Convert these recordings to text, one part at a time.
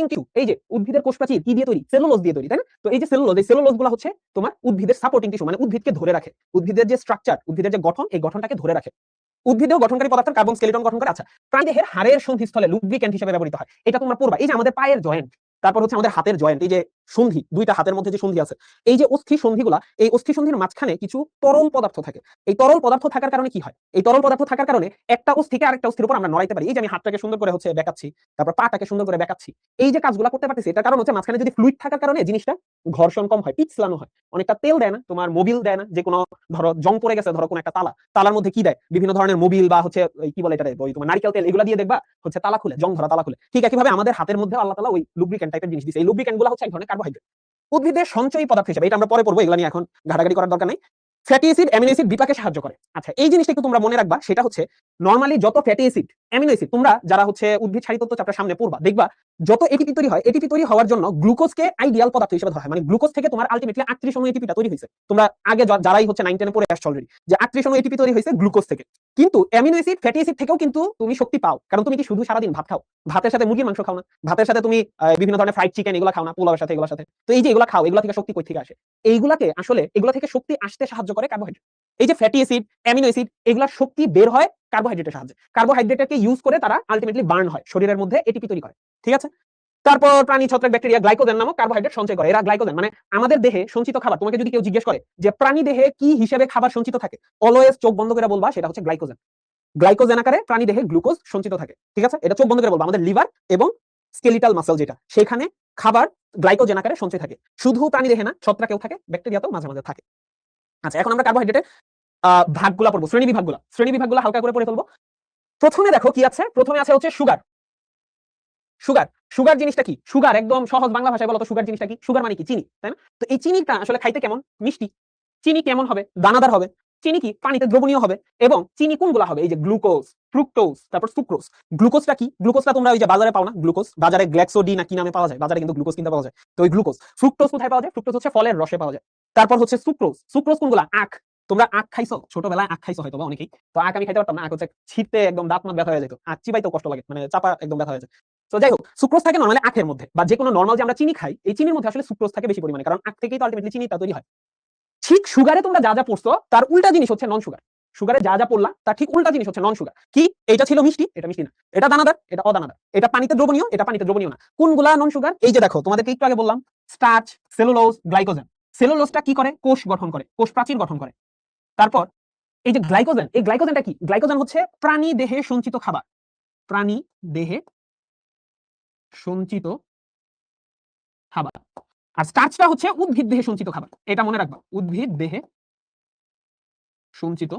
Supporting tissue, এই যে উদ্ভিদের কোষ প্রাচীর কি দিয়ে তৈরি? সেলুলোজ দিয়ে তৈরি, তাই না? তো এই যে সেলুলোজ গুলো হচ্ছে তোমার উদ্ভিদের সাপোর্টিং টিস্যু, মানে উদ্ভিদকে ধরে রাখে, উদ্ভিদের যে স্ট্রাকচার, উদ্ভিদের যে গঠন, এই গঠনটাকে ধরে রাখে। উদ্ভিদেও গঠনকারী পদার্থ কার্বন স্কেলিটন গঠন করে। আচ্ছা, প্রাণীদেহের হাড়ের সন্ধিস্থলে লুব্রিক্যান্ট হিসেবে ব্যবহৃত হয়, এটা তোমরা পড়বা। এই যে আমাদের পায়ের জয়েন্ট, তারপর হচ্ছে আমাদের হাতের জয়েন্ট, এই যে সন্ধি, দুইটা হাতের মধ্যে যে সন্ধি আছে, এই যে অস্থি সন্ধিগুলা, এই অস্থি সন্ধির মাঝখানে কিছু তরল পদার্থ থাকে। এই তরল পদার্থ থাকার কারণে কি হয়? এই তরল পদার্থ থাকার কারণে একটা অস্থিকে আরেকটা অস্থির উপর আমরা নড়াইতে পারি। এই যে আমি হাতটাকে সুন্দর করে হচ্ছে বেঁকাচ্ছি, তারপর পাটাকে সুন্দর করে বেঁকাচ্ছি, এই যে কাজগুলো করতে পারতেছি, এটার কারণ হচ্ছে মাঝখানে যদি ফ্লুইড থাকার কারণে জিনিসটা ঘর্ষণ কম হয়, পিছলানো হয়। অনেকটা তেল দেয় না তোমার, মোবিল দেয় না, যে কোনো ধরো জং পড়ে গেছে, ধরো কোনো একটা তালার মধ্যে কি দেয়, বিভিন্ন ধরনের মোবিল বা হচ্ছে কি বলে এটা, ওই তোমার নারকেল তেল, এগুলো দিয়ে দেখবা হচ্ছে তালা খুলে, জং ধরা তালা খুলে। ঠিক একইভাবে আমাদের হাতের মধ্যে আল্লাহ তাআলা ওই লুব্রিক্যান্ট টাইপের জিনিস দিয়েছে। এই লুব্রিক্যান্ট গুলো হচ্ছে এক ধরনের কার্বোহাইড্রেট, উদ্ভিদের সঞ্চয়ী পদার্থ হিসেবে। এটা আমরা পরে পড়বো, এগুলো নিয়ে এখন ঘাটাঘাটি করার দরকার নেই। ফ্যাটি অ্যাসিড, অ্যামিনো অ্যাসিড বিপাকে সাহায্য করে। আচ্ছা, এই জিনিসটা একটু তোমরা মনে রাখবা, সেটা হচ্ছে নরমালি যত ফ্যাটি অ্যাসিড, অ্যামিনো অ্যাসিড, তোমরা যারা হচ্ছে উদ্ভিদ শারীরতত্ত্ব চ্যাপ্টার সামনে পড়বা, দেখবা যত এটিপি তৈরি হয়, এটিপি তৈরি হওয়ার জন্য গ্লুকোজকে আইডিয়াল পদার্থ হিসেবে ধরা হয়। মানে গ্লুকোজ থেকে তোমার আলটিমেটলি 38 অণু এটিপিটা তৈরি হয়েছে। তোমরা আগে যারাই হচ্ছে 9 10 পড়ে আসছো অলরেডি, যে 38 অণু এটিপি তৈরি হয়েছে গ্লুকোজ থেকে। কিন্তু অ্যামিনো অ্যাসিড, ফ্যাটি অ্যাসিড থেকেও কিন্তু তুমি শক্তি পাও, কারণ তুমি কি শুধু সারাদিন ভাত খাও? ভাতের সাথে মুরগির মাংস খাও না, ভাতের সাথে তুমি বিভিন্ন ধরনের ফ্রাইড চিকেন এগুলো খাও না, পোলাওয়ের সাথে, এগুলোর সাথে। তো এই যে এগুলো খাও, এগুলো থেকে শক্তি কই থেকে আসে? এইগুলাকে আসলে, এগুলো থেকে শক্তি আসতে সাহায্য করে কার্বোহাইড্রেট। এই যে ফ্যাটি অ্যাসিড, অ্যামিনো অ্যাসিড, এগুলার শক্তি বের হয় কার্বোহাইড্রেটের সাহায্যে। কার্বোহাইড্রেটকে ইউজ করে তারা আলটিমেটলি বার্ন হয়, শরীরের মধ্যে এটিপি তৈরি করে। ঠিক আছে? তারপর প্রাণী, ছত্রাক, ব্যাকটেরিয়া গ্লাইকোজেন নামক কার্বোহাইড্রেট সঞ্চয় করে। এরা গ্লাইকোজেন মানে আমাদের দেহে সঞ্চিত খাবার। তোমাকে যদি কেউ জিজ্ঞেস করে যে প্রাণী দেহে কি হিসেবে খাবার সঞ্চিত থাকে, অলওয়েজ চোখ বন্ধ করে বলবা সেটা হচ্ছে গ্লাইকোজেন। গ্লাইকোজেন আকারে প্রাণী দেহে গ্লুকোজ সঞ্চিত থাকে। ঠিক আছে? এটা চোখ বন্ধ করে বলবা। আমাদের লিভার এবং স্কেলিটাল মাসল যেটা, সেখানে খাবার গ্লাইকোজেন আকারে সঞ্চয় থাকে। শুধু প্রাণী দেহে না, ছত্রাকেও থাকে, ব্যাকটেরিয়াতেও মাঝে মাঝে থাকে। আচ্ছা, এখন আমরা কার্বোহাইড্রেটের ভাগগুলা পড়বো, শ্রেণী বিভাগগুলা হালকা করে পড়ে ফেলবো। প্রথমে দেখো কি আছে, প্রথমে আছে হচ্ছে সুগার। সুগার, সুগার জিনিসটা কি? সুগার একদম সহজ বাংলা ভাষায় বলো তো, সুগার জিনিসটা কি? সুগার মানে কি? চিনি, তাই না? তো এই চিনিটা আসলে খাইতে কেমন? মিষ্টি। চিনি কেমন হবে? দানাদার হবে। চিনি কি? পানিতে দ্রবণীয় হবে। এবং চিনি কোনগুলা হবে? এই যে গ্লুকোজ, ফ্রুক্টোজ, তারপর সুক্রোজ। গ্লুকোজটা কি? গ্লুকোজটা তোমরা ওই যে বাজারে পাও না, গ্লুকোজ বাজারে গ্ল্যাক্সোডি না কি নামে পাওয়া যায়, বাজারে কিন্তু গ্লুকোজ কিনতে পাওয়া যায়। তো ওই গ্লুকোজ। ফ্রুক্টোজ কোথায় পাওয়া যায়? ফ্রুক্টোজ হচ্ছে ফলের রসে পাওয়া যায়। তারপর হচ্ছে সুক্রোজ। সুক্রোজ কোনগুলা? আখ। তোমরা আখ খাইছো? ছোটবেলায় আখ খাইছো হয়তো বা অনেকেই। তো আখ আমি খাইতে পারতাম না, আখ হচ্ছে ছিঁড়তে একদম দাঁত মাত ব্যথা হয়ে যেত, আখ চিবাইতেও কষ্ট লাগে, মানে চাপা একদম ব্যথা হয়ে যায়। তো যাই হোক, সুক্রোজ থাকে নরমালি আখের মধ্যে, বা যে কোনো নরমাল যে আমরা চিনি খাই, এই চিনির মধ্যে আসলে সুক্রোজ থাকে বেশি পরিমাণে, কারণ আখ থেকেই তো আলটিমেটলি চিনিটা তৈরি হয়। ঠিক সুগারে তোমরা যা যা পড়ছো তার উল্টা জিনিস হচ্ছে নন সুগার। সুগারে যা যা পড়লা তার ঠিক উল্টা জিনিস হচ্ছে নন সুগার। কি? এটা ছিল মিষ্টি, এটা মিষ্টি না। এটা দানাদার, এটা অদানাদার। এটা পানিতে দ্রবণীয়, এটা পানিতে দ্রবণীয় না। কোনগুলা নন সুগার? এই যে দেখো, তোমাদেরকে একটু আগে বললাম, স্টার্চ, সেলুলোজ, গ্লাইকোজেন। সেলুলোজটা কি করে? কোষ গঠন করে, কোষ প্রাচীর গঠন করে। তারপর এই যে গ্লাইকোজেন, এই গ্লাইকোজেনটা কি? গ্লাইকোজেন হচ্ছে প্রাণী দেহে সঞ্চিত খাবার। প্রাণী দেহে সঞ্চিত খাবার। আর স্টার্চটা হচ্ছে উদ্ভিদ দেহে সঞ্চিত খাবার। এটা মনে রাখবা, উদ্ভিদ দেহে সঞ্চিত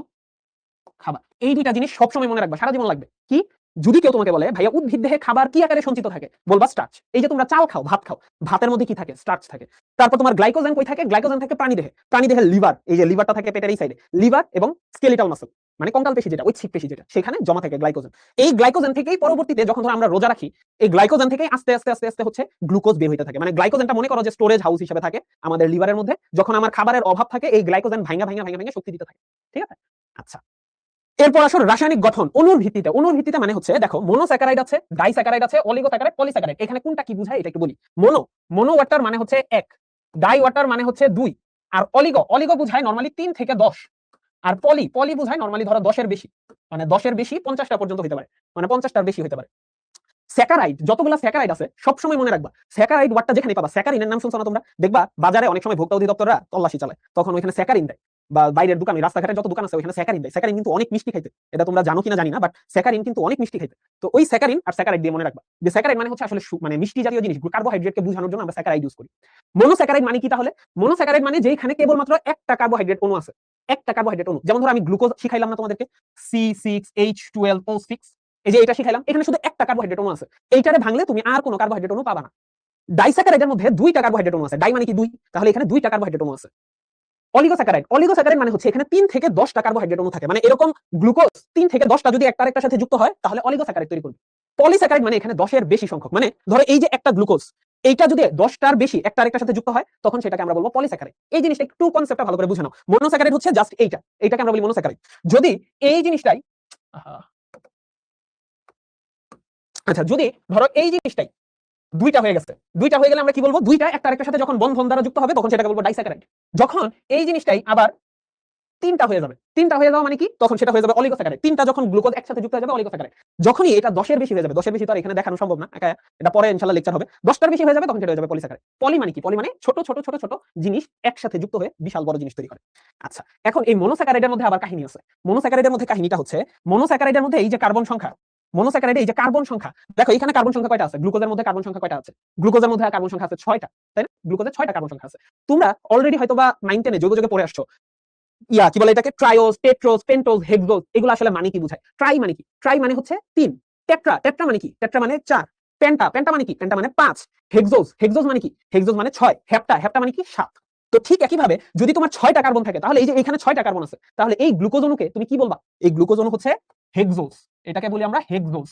খাবার। এই দুইটা জিনিস সবসময় মনে রাখবা, সারা জীবন লাগবে। কি? যদি কেউ তোমাকে বলে ভাইয়া উদ্ভিদ দেহে খাবার কি আকারে সঞ্চিত থাকে, বলবা স্টার্চ। এই যে তোমরা চাল খাও, ভাত খাও, ভাতের মধ্যে কি থাকে? স্টার্চ থাকে। তারপর তোমার গ্লাইকোজেন কই থাকে? গ্লাইকোজেন থাকে প্রাণী দেহে। প্রাণী দেহে লিভার, এই যে লিভারটা থাকে পেটের এই সাইডে, লিভার এবং স্কেলিটাল মাসল, মানে কঙ্কাল পেশি যেটা, ঐচ্ছিক পেশি যেটা, সেখানে জমা থাকে গ্লাইকোজেন। এই গ্লাইকোজেন থেকেই পরবর্তীতে যখন ধরো আমরা রোজা রাখি, এই গ্লাইকোজেন থেকেই আস্তে আস্তে আস্তে আস্তে হচ্ছে গ্লুকোজ বের হইতে থাকে। মানে গ্লাইকোজেনটা মনে করো যে স্টোরেজ হাউস হিসেবে থাকে আমাদের লিভারের মধ্যে। যখন আমার খাবারের অভাব থাকে, এই গ্লাইকোজেন ভাঙা ভাঙা ভাঙা ভাঙা শক্তি দিতে থাকে। ঠিক আছে? আচ্ছা, এরপর আসো রাসায়নিক গঠন। অণুর ভিত্তিতে, অণুর ভিত্তিতে মানে হচ্ছে দেখো, মোনোস্যাকারাইড আছে, ডাইস্যাকারাইড আছে, অলিগোস্যাকারাইড, পলিস্যাকারাইড। এখানে কোনটা কি বোঝায় এটা একটু বলি। মোনো ওয়াটার মানে হচ্ছে 1, ডাই ওয়াটার মানে হচ্ছে 2, আর অলিগো বুঝায় নরমালি 3 থেকে 10, আর পলি বুঝায় নরমালি ধরো 10 এর বেশি, মানে 10 এর বেশি 50টা পর্যন্ত হতে পারে, মানে 50টার বেশি হতে পারে। স্যাকারাইড, যতগুলো স্যাকারাইড আছে সবসময় মনে রাখবা, স্যাকারাইড ওয়ার্ডটা যেখানে পাবা, স্যাকারিনের নাম শুনছো না তোমরা? দেখবা বাজারে অনেক সময় ভোক্তা অধিদপ্তররা তল্লাশি চালায়, তখন ওইখানে স্যাকারিন দেয়, বা বাইরের দোকানে, রাস্তাঘাটে যত দোকান আছে ওইখানে স্যাকারিন দেয়। স্যাকারিন কিন্তু অনেক মিষ্টি খাইতে, এটা তোমরা জানো কিনা জানি না, বাট স্যাকারিন কিন্তু অনেক মিষ্টি খাইতে। তো ওই স্যাকারিন আর স্যাকারাইড দিয়ে মনে রাখবা যে স্যাকারাইড মানে হচ্ছে আসলে মানে মিষ্টি জাতীয় জিনিস, কার্বোহাইড্রেটকে বোঝানোর জন্য আমরা স্যাকারাইড ইউজ করি। মোনোস্যাকারাইড মানে কি তাহলে? মোনোস্যাকারাইড মানে যেখানে কেবলমাত্র একটা কার্বোহাইড্রেট অণু আছে, একটা কার্বোহাইড্রেট অণু। যেমন ধরো আমি গ্লুকোজ শিখাইলাম না তোমাদেরকে, C6H12O6, এই যে এটা শিখাইলাম, এখানে শুধু একটা কার্বোহাইড্রেট অণু আছে। এইটারে ভাঙলে তুমি আর কোনো কার্বোহাইড্রেট অণু পাবা না। ডাইস্যাকারাইডের মধ্যে দুইটা কার্বোহাইড্রেট অণু আছে, ডাই মানে কি 2, তাহলে এখানে দুইটা কার্বোহাইড্রেট অণু আছে। অলিগোস্যাকারাইড মানে হচ্ছে এখানে 3 থেকে 10টা কার্বোহাইড্রেট অণু থাকে, মানে এরকম গ্লুকোজ 3 থেকে 10টা যদি একটা আরেকটার সাথে যুক্ত হয় তাহলে অলিগোস্যাকারাইড তৈরি করবে। পলিস্যাকারাইড মানে এখানে 10 এর বেশি সংখ্যক, মানে ধরো এই যে একটা গ্লুকোজ, এইটা যদি 10টার বেশি একটা আরেকটার সাথে যুক্ত হয় তখন সেটাকে আমরা বলবো পলিস্যাকারাইড। এই জিনিসটা একটু কনসেপ্টটা ভালো করে বুঝে নাও। মোনোস্যাকারাইড হচ্ছে জাস্ট এইটাকে আমরা বলি মোনোস্যাকারাইড। যদি এই জিনিসটাই, আচ্ছা, যদি ধরো এই জিনিসটাই দুইটা হয়ে গেছে। দুইটা হয়ে গেলে আমরা কি বলবো? দুইটা একটা আরেকটার সাথে যখন বন্ধন দ্বারা যুক্ত হবে তখন সেটাকে বলবো ডাইস্যাকারাইড। যখন এই জিনিসটাই আবার তিনটা হয়ে যাবে, তিনটা হয়ে যাওয়া মানে কি? তখন সেটা হয়ে যাবে অলিগোস্যাকারাইড। তিনটা যখন গ্লুকোজ একসাথে যুক্ত হয়ে যাবে অলিগোস্যাকারাইড। যখনই এটা 10 এর বেশি হয়ে যাবে, 10 এর বেশি তো আর এখানে দেখানো সম্ভব না, এটা পরে ইনশাআল্লাহ লেকচার হবে। 10 টার বেশি হয়ে যাবে তখন সেটা হয়ে যাবে পলিস্যাকারাইড। পলি মানে কি? পলি মানে ছোট ছোট ছোট ছোট জিনিস একসাথে যুক্ত হয়ে বিশাল বড় জিনিস তৈরি করে। আচ্ছা, এখন এই মনোস্যাকারাইডের মধ্যে আবার কাহিনী আছে। মনোস্যাকারাইডের মধ্যে কাহিনীটা হচ্ছে, মনোস্যাকারাইডের মধ্যে এই যে কার্বন সংখ্যা, মনোস্যাকারাইডে এই যে কার্বন সংখ্যা, দেখো এখানে কার্বন সংখ্যা কয়টা আছে? গ্লুকোজের মধ্যে কার্বন সংখ্যা কয়টা আছে? গ্লুকোজের মধ্যে কার্বন সংখ্যা আছে 6টা, তাই না? গ্লুকোজের 6টা কার্বন সংখ্যা আছে। তোমরা অলরেডি হয়তোবা 9 10 এ যোগে পড়ে আসছো, কি বলে এটাকে, ট্রায়োস, টেট্রোস, পেন্টোস, হেক্সোস, এগুলো আসলে মানে কি বোঝায়? ট্রাই মানে কি? ট্রাই মানে হচ্ছে 3। টেট্রা, টেট্রা মানে কি? টেট্রা মানে 4। পেন্টা, পেন্টা মানে কি? পেন্টা মানে 5। হেক্সোস, হেক্সোস মানে কি? হেক্সোস মানে 6। হেপ্টা, হেপ্টা মানে কি? 7। তো ঠিক একই ভাবে যদি তোমার 6টা কার্বন থাকে, তাহলে এই যে এখানে 6টা কার্বন আছে, তাহলে এই গ্লুকোজ অণুকে তুমি কি বলবা? এই গ্লুকোজ অণু হচ্ছে হেক্সোস। এটাকে বলি আমরা হেক্সোস।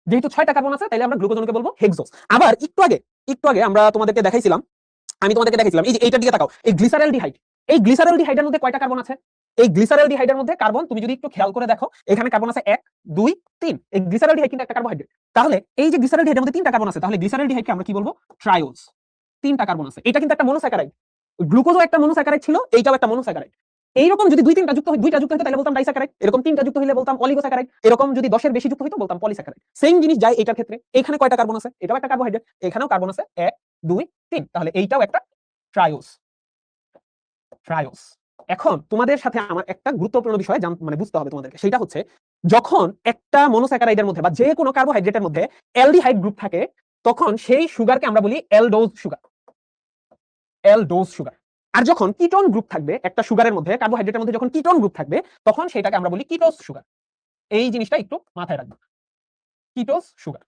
যেহেতু 6টা কার্বন আছে, তাহলে আমরা গ্লুকোজ অণুকে বলবো হেক্সোস। আবার একটু আগে আমরা তোমাদেরকে দেখাইছিলাম, এই যে এইটার দিকে তাকাও, এই গ্লিসারেলডিহাইড, এই গ্লিসারেলডিহাইডের মধ্যে কয়টা কার্বন আছে? এই গ্লিসারেলডিহাইডের মধ্যে কার্বন তুমি যদি একটু খেয়াল করে দেখো, এখানে কার্বন আছে 1 2 3। এই গ্লিসারেলডিহাইড কিন্তু একটা কার্বোহাইড্রেট। তাহলে এই যে গ্লিসারেলডিহাইডের মধ্যে 3টা কার্বন আছে, তাহলে গ্লিসারেলডিহাইডকে আমরা কি বলবো? ট্রায়োস। 3টা কার্বন আছে, এটা কিন্তু একটা মনোস্যাকারাইড। গ্লুকোজও একটা মনোস্যাকারাইড ছিল, এইটাও একটা মনোস্যাকারাইড। এইরকম যদি দুইটা যুক্ত হতো তাহলে বলতাম ডাইস্যাকারাইড, এরকম 3টা যুক্ত হলে বলতাম অলিগোস্যাকারাইড, এরকম যদি 10 এর বেশি যুক্ত হতো বলতাম পলিস্যাকারাইড। সেম জিনিস যায় এটার ক্ষেত্রে। এখানে কয়টা কার্বন আছে? এটাও একটা কার্বোহাইড্রেট, এখানেও কার্বন আছে 1 2 3, তাহলে এইটাও একটা ট্রায়োস। ট্রায়োস। এখন তোমাদের সাথে আমার একটা গুরুত্বপূর্ণ বিষয় মানে বুঝতে হবে তোমাদেরকে, সেটা হচ্ছে যখন একটা মনোস্যাকারাইডের মধ্যে বা যে কোনো কার্বোহাইড্রেটের মধ্যে অ্যালডিহাইড গ্রুপ থাকে, তখন সেই সুগারকে আমরা বলি অ্যালডোজ সুগার। Aldose sugar. আর যখন কিটোন গ্রুপ থাকবে একটা সুগারের মধ্যে, কার্বোহাইড্রেটের মধ্যে যখন কিটোন গ্রুপ থাকবে, তখন সেটাকে আমরা বলি কিটোজ সুগার। এই জিনিসটা একটু মাথায় রাখবে, কিটোজ সুগার।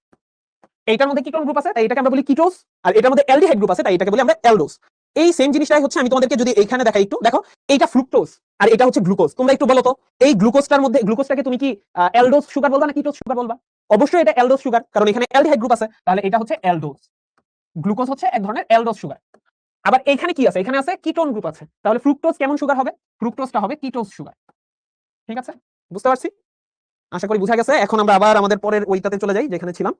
এইটার মধ্যে কিটোন গ্রুপ আছে তাই এটাকে আমরা বলি কিটোজ, আর এটার মধ্যে অ্যালডিহাইড গ্রুপ আছে তাই এটাকে বলি আমরা অ্যালডোজ। এই সেম জিনিসটাই হচ্ছে, আমি তোমাদেরকে যদি এইখানে দেখাই, একটু দেখো, এইটা ফ্রুক্টোজ আর এটা হচ্ছে গ্লুকোজ। তোমরা একটু বলো তো, এই গ্লুকোজটার মধ্যে, গ্লুকোজটাকে তুমি কি অ্যালডোজ সুগার বলবা না কিটোজ সুগার বলবা? অবশ্যই এটা অ্যালডোজ সুগার, কারণ এখানে অ্যালডিহাইড গ্রুপ আছে, তাহলে এটা হচ্ছে অ্যালডোজ। গ্লুকোজ হচ্ছে এক ধরনের অ্যালডোজ সুগার। আবার এখানে কি আছে? এখানে আছে কিটোন গ্রুপ আছে, তাহলে ফ্রুক্টোজ কেমন সুগার হবে? ফ্রুক্টোজটা হবে কিটোজ সুগার। ঠিক আছে, বুঝতে পারছি? আশা করি বুঝা গেছে। এখন আমরা আবার আমাদের পরের ওইটাতে চলে যাই যেখানে ছিলাম।